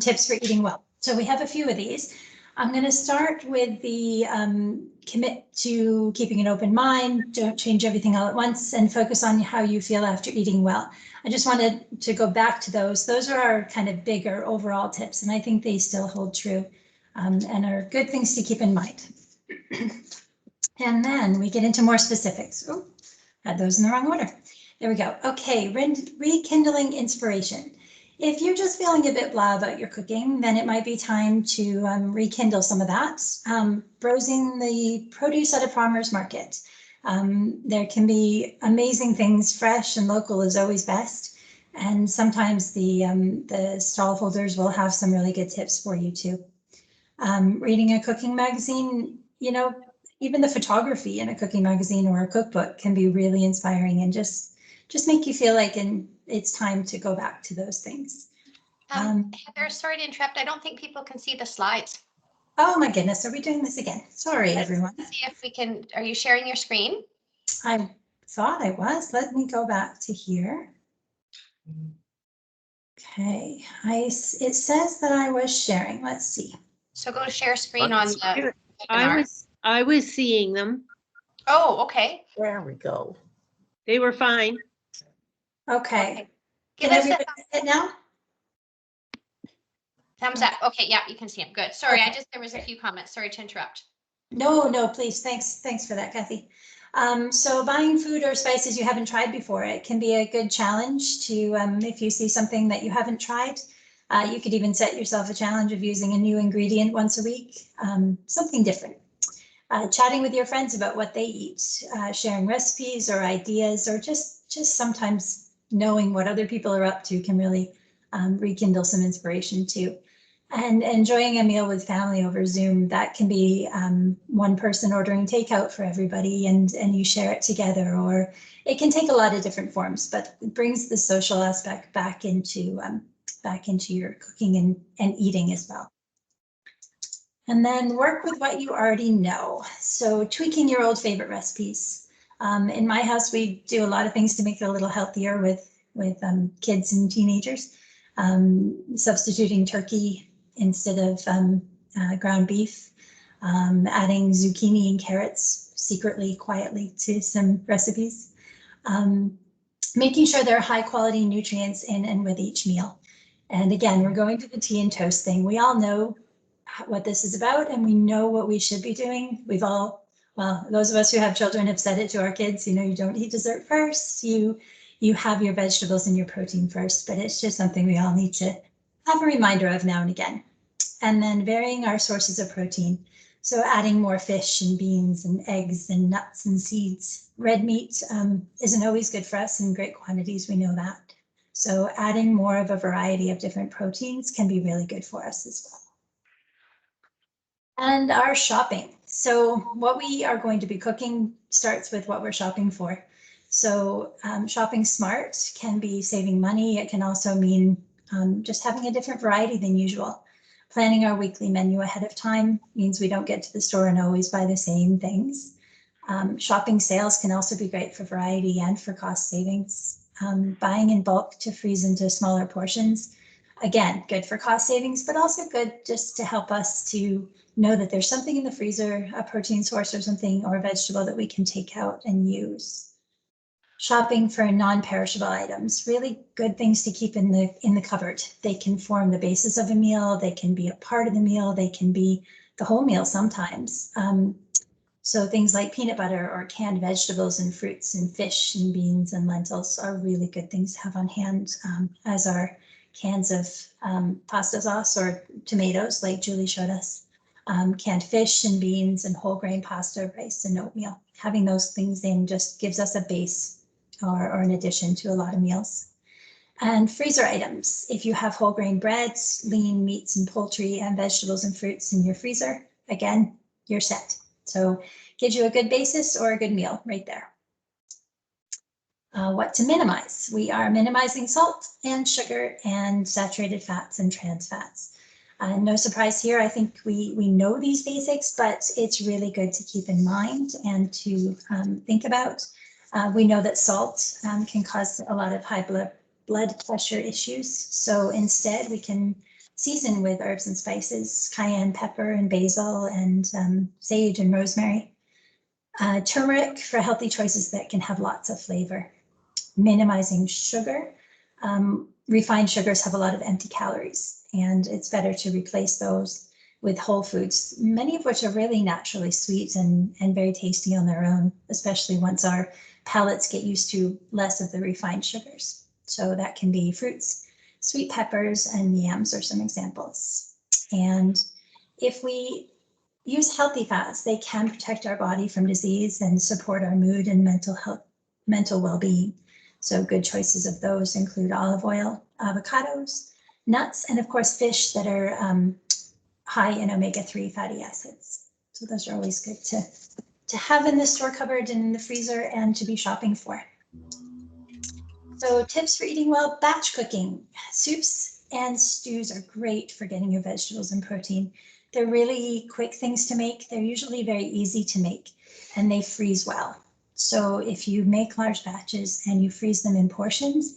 tips for eating well. So we have a few of these. I'm going to start with the commit to keeping an open mind, don't change everything all at once, and focus on how you feel after eating well. I just wanted to go back to those. Those are our kind of bigger overall tips, and I think they still hold true and are good things to keep in mind. And then we get into more specifics. Oh, had those in the wrong order. There we go. Okay, rekindling inspiration. If you're just feeling a bit blah about your cooking, then it might be time to rekindle some of that. Browsing the produce at a farmer's market. There can be amazing things. Fresh and local is always best. And sometimes the stall holders will have some really good tips for you too. Reading a cooking magazine, even the photography in a cooking magazine or a cookbook can be really inspiring and just make you feel like it's time to go back to those things. Heather, sorry to interrupt. I don't think people can see the slides. Oh my goodness, are we doing this again? Sorry, everyone. Let's see if we can. Are you sharing your screen? I thought I was. Let me go back to here. Okay, it says that I was sharing. Let's see. So go to share screen on the I was seeing them. Oh, okay. There we go. They were fine. Okay. Give Can us a everybody see it now? thumbs up. Okay, yeah, you can see them. Good. Sorry, there was a few comments. Sorry to interrupt. No, please. Thanks for that, Kathy. So buying food or spices you haven't tried before, it can be a good challenge to, if you see something that you haven't tried, you could even set yourself a challenge of using a new ingredient once a week, something different. Chatting with your friends about what they eat, sharing recipes or ideas, or just sometimes knowing what other people are up to can really rekindle some inspiration too. And enjoying a meal with family over Zoom, that can be one person ordering takeout for everybody and you share it together, or it can take a lot of different forms, but it brings the social aspect back into your cooking and eating as well. And then work with what you already know. So tweaking your old favorite recipes. In my house, we do a lot of things to make it a little healthier with kids and teenagers. Substituting turkey instead of ground beef, adding zucchini and carrots secretly, quietly to some recipes, making sure there are high quality nutrients in and with each meal. And again, we're going to the tea and toast thing. We all know what this is about and we know what we should be doing. Well, those of us who have children have said it to our kids, you don't eat dessert first. You you have your vegetables and your protein first, but it's just something we all need to have a reminder of now and again. And then varying our sources of protein. So adding more fish and beans and eggs and nuts and seeds. Red meat isn't always good for us in great quantities, we know that. So adding more of a variety of different proteins can be really good for us as well. And our shopping. So what we are going to be cooking starts with what we're shopping for. So shopping smart can be saving money. It can also mean just having a different variety than usual. Planning our weekly menu ahead of time means we don't get to the store and always buy the same things. Shopping sales can also be great for variety and for cost savings. Buying in bulk to freeze into smaller portions, again, good for cost savings, but also good just to help us to know that there's something in the freezer, a protein source or something, or a vegetable that we can take out and use. Shopping for non-perishable items, really good things to keep in the cupboard. They can form the basis of a meal. They can be a part of the meal. They can be the whole meal sometimes. So things like peanut butter or canned vegetables and fruits and fish and beans and lentils are really good things to have on hand, as are cans of pasta sauce or tomatoes, like Julie showed us. Canned fish and beans and whole grain pasta, rice and oatmeal. Having those things in just gives us a base or an addition to a lot of meals. And freezer items. If you have whole grain breads, lean meats and poultry and vegetables and fruits in your freezer, again, you're set. So gives you a good basis or a good meal right there. What to minimize? We are minimizing salt and sugar and saturated fats and trans fats. No surprise here. I think we know these basics, but it's really good to keep in mind and to think about. We know that salt can cause a lot of high blood pressure issues. So instead we can season with herbs and spices, cayenne pepper and basil and sage and rosemary. Turmeric for healthy choices that can have lots of flavor. Minimizing sugar. Refined sugars have a lot of empty calories, and it's better to replace those with whole foods, many of which are really naturally sweet and very tasty on their own, especially once our palates get used to less of the refined sugars. So that can be fruits, sweet peppers, and yams are some examples. And if we use healthy fats, they can protect our body from disease and support our mood and mental health, mental well-being. So good choices of those include olive oil, avocados, nuts, and of course fish that are high in omega-3 fatty acids. So those are always good to have in the store cupboard and in the freezer and to be shopping for. So tips for eating well: batch cooking. Soups and stews are great for getting your vegetables and protein. They're really quick things to make. They're usually very easy to make, and they freeze well. So if you make large batches and you freeze them in portions,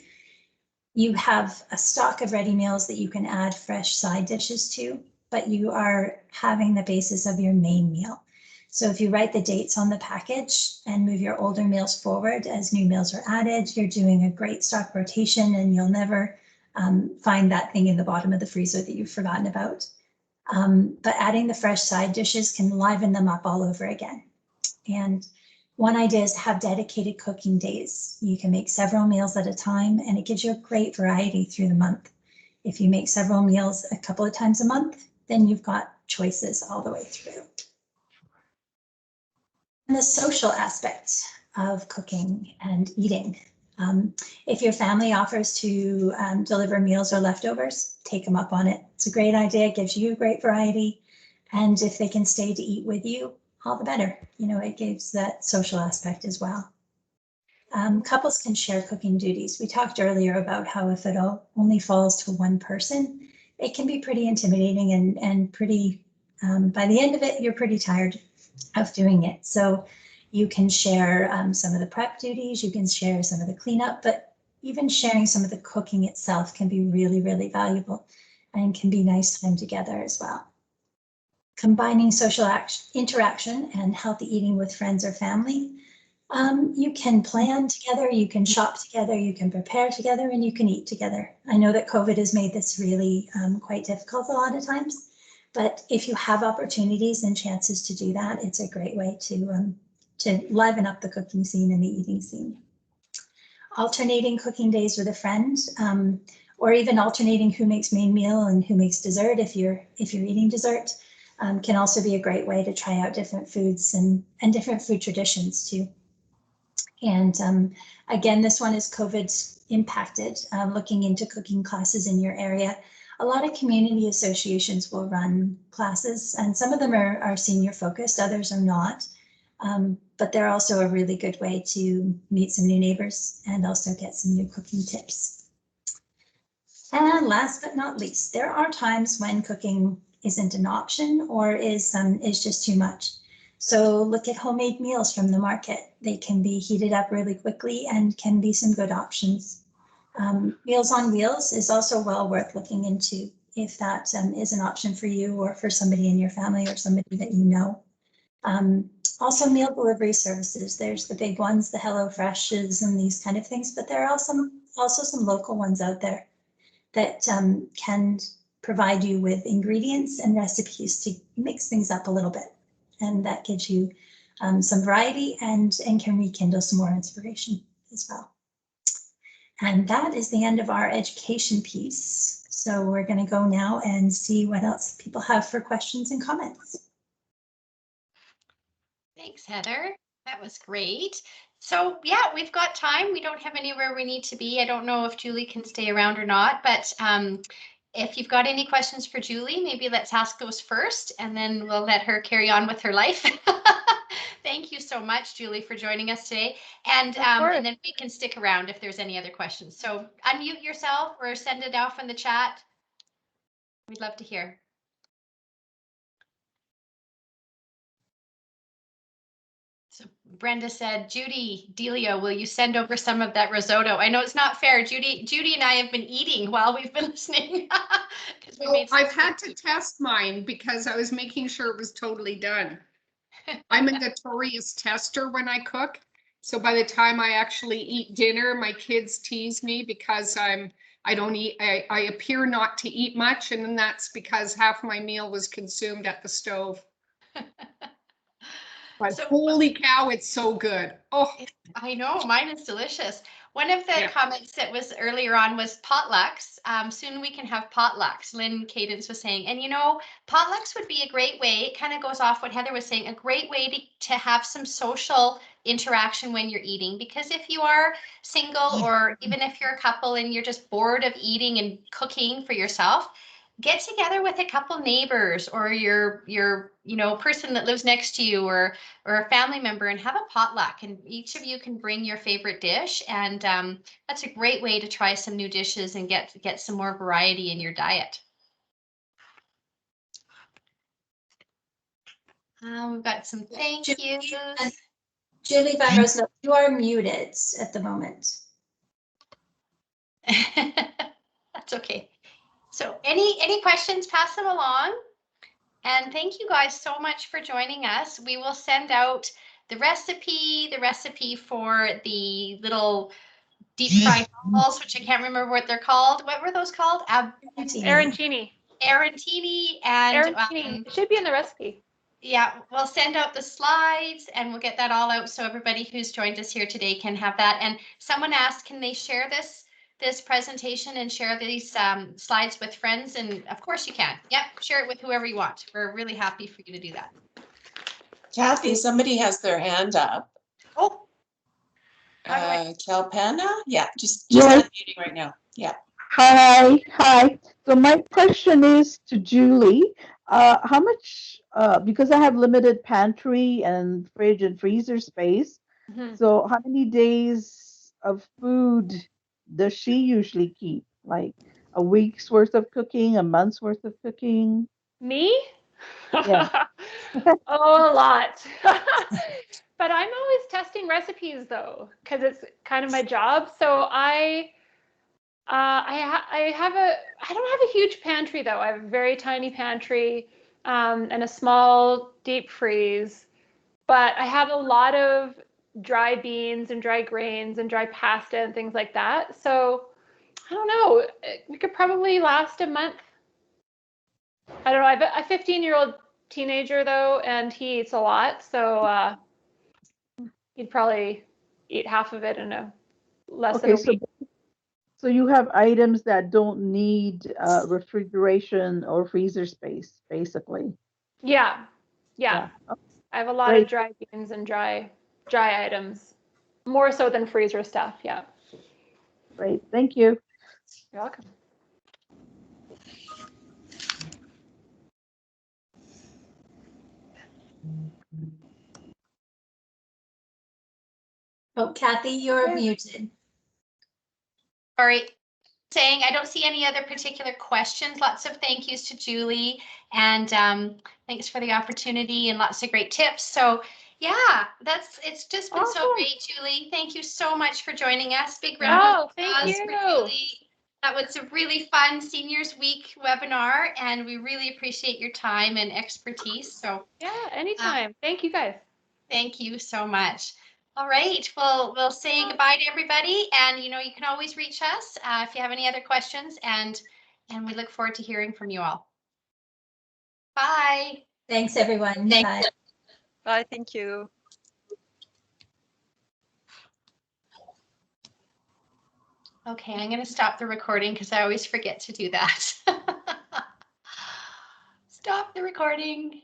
you have a stock of ready meals that you can add fresh side dishes to, but you are having the basis of your main meal. So if you write the dates on the package and move your older meals forward as new meals are added, you're doing a great stock rotation, and you'll never find that thing in the bottom of the freezer that you've forgotten about. But adding the fresh side dishes can liven them up all over again. And one idea is to have dedicated cooking days. You can make several meals at a time, and it gives you a great variety through the month. If you make several meals a couple of times a month, then you've got choices all the way through. And the social aspect of cooking and eating. If your family offers to deliver meals or leftovers, take them up on it. It's a great idea. It gives you a great variety. And if they can stay to eat with you, all the better. You know, it gives that social aspect as well. Couples can share cooking duties. We talked earlier about how if it only falls to one person, it can be pretty intimidating and pretty, by the end of it, you're pretty tired of doing it. So you can share some of the prep duties, you can share some of the cleanup, but even sharing some of the cooking itself can be really, really valuable and can be nice time together as well. Combining social interaction and healthy eating with friends or family. You can plan together, you can shop together, you can prepare together, and you can eat together. I know that COVID has made this really quite difficult a lot of times, but if you have opportunities and chances to do that, it's a great way to liven up the cooking scene and the eating scene. alternating cooking days with a friend, or even alternating who makes main meal and who makes dessert if you're eating dessert, can also be a great way to try out different foods and different food traditions too. And again, this one is COVID impacted, looking into cooking classes in your area. A lot of community associations will run classes, and some of them are senior focused, others are not. But they're also a really good way to meet some new neighbors and also get some new cooking tips. And last but not least, there are times when cooking isn't an option or is just too much. So look at homemade meals from the market. They can be heated up really quickly and can be some good options. Meals on Wheels is also well worth looking into if that is an option for you or for somebody in your family or somebody that you know. Also meal delivery services. There's the big ones, the HelloFreshes and these kind of things, but there are also some local ones out there that can provide you with ingredients and recipes to mix things up a little bit. And that gives you some variety and can rekindle some more inspiration as well. And that is the end of our education piece. So we're going to go now and see what else people have for questions and comments. Thanks, Heather. That was great. So yeah, we've got time. We don't have anywhere we need to be. I don't know if Julie can stay around or not, but if you've got any questions for Julie, maybe let's ask those first and then we'll let her carry on with her life. Thank you so much, Julie, for joining us today. And then we can stick around if there's any other questions. So unmute yourself or send it off in the chat. We'd love to hear. So Brenda said, Judy, Delia, will you send over some of that risotto? I know it's not fair. Judy and I have been eating while we've been listening. Well, I've had to test mine because I was making sure it was totally done. I'm a notorious tester when I cook. So by the time I actually eat dinner, my kids tease me because I appear not to eat much. And then that's because half my meal was consumed at the stove. But So, holy cow, it's so good. Oh, I know, mine is delicious. One of the comments that was earlier on was potlucks. Soon we can have potlucks. Lynn Cadence was saying, and you know, potlucks would be a great way. It kind of goes off what Heather was saying, a great way to have some social interaction when you're eating. Because if you are single or even if you're a couple and you're just bored of eating and cooking for yourself, get together with a couple neighbors or your person that lives next to you or a family member and have a potluck, and each of you can bring your favorite dish, and that's a great way to try some new dishes and get some more variety in your diet. We've got some thank yous. Julie Van Rosendaal, you are muted at the moment. That's okay. So any questions, pass them along. And thank you guys so much for joining us. We will send out the recipe for the little deep fried balls, which I can't remember what they're called. What were those called? Arancini. Arancini. And it should be in the recipe. Yeah, we'll send out the slides and we'll get that all out so everybody who's joined us here today can have that. And someone asked, can they share this presentation and share these slides with friends? And of course you can. Yep, share it with whoever you want. We're really happy for you to do that. Kathy, somebody has their hand up. Oh. Kalpana? Yeah, just Yes. unmuting right now. Yeah. Hi. So my question is to Julie. How much, because I have limited pantry and fridge and freezer space, so how many days of food does she usually keep? Like a week's worth of cooking, a month's worth of cooking? Me? Yeah. Oh, a lot. But I'm always testing recipes though, because it's kind of my job. So I don't have a huge pantry though. I have a very tiny pantry and a small deep freeze, but I have a lot of dry beans and dry grains and dry pasta and things like that. So I don't know. It could probably last a month. I don't know. I have a 15-year-old teenager though, and he eats a lot. So he'd probably eat half of it in a less than Okay, a week. so you have items that don't need refrigeration or freezer space, basically. Yeah. Yeah. I have a lot of Great. dry beans and dry items, more so than freezer stuff. Yeah. Great. Thank you. You're welcome. Oh, Kathy, you're Yeah. muted. All right. Saying I don't see any other particular questions. Lots of thank yous to Julie, and thanks for the opportunity and lots of great tips. So yeah, it's just been so Awesome. great, Julie. Thank you so much for joining us. Big round of Oh, thank applause for you. Julie. That was a really fun Seniors Week webinar, and we really appreciate your time and expertise. So Yeah, anytime. Thank you guys. thank you so much. All right, well, we'll say goodbye to everybody, and you can always reach us if you have any other questions, and we look forward to hearing from you all. Bye. Thanks, everyone. Thanks. Bye. Bye, thank you. Okay, I'm going to stop the recording because I always forget to do that. Stop the recording.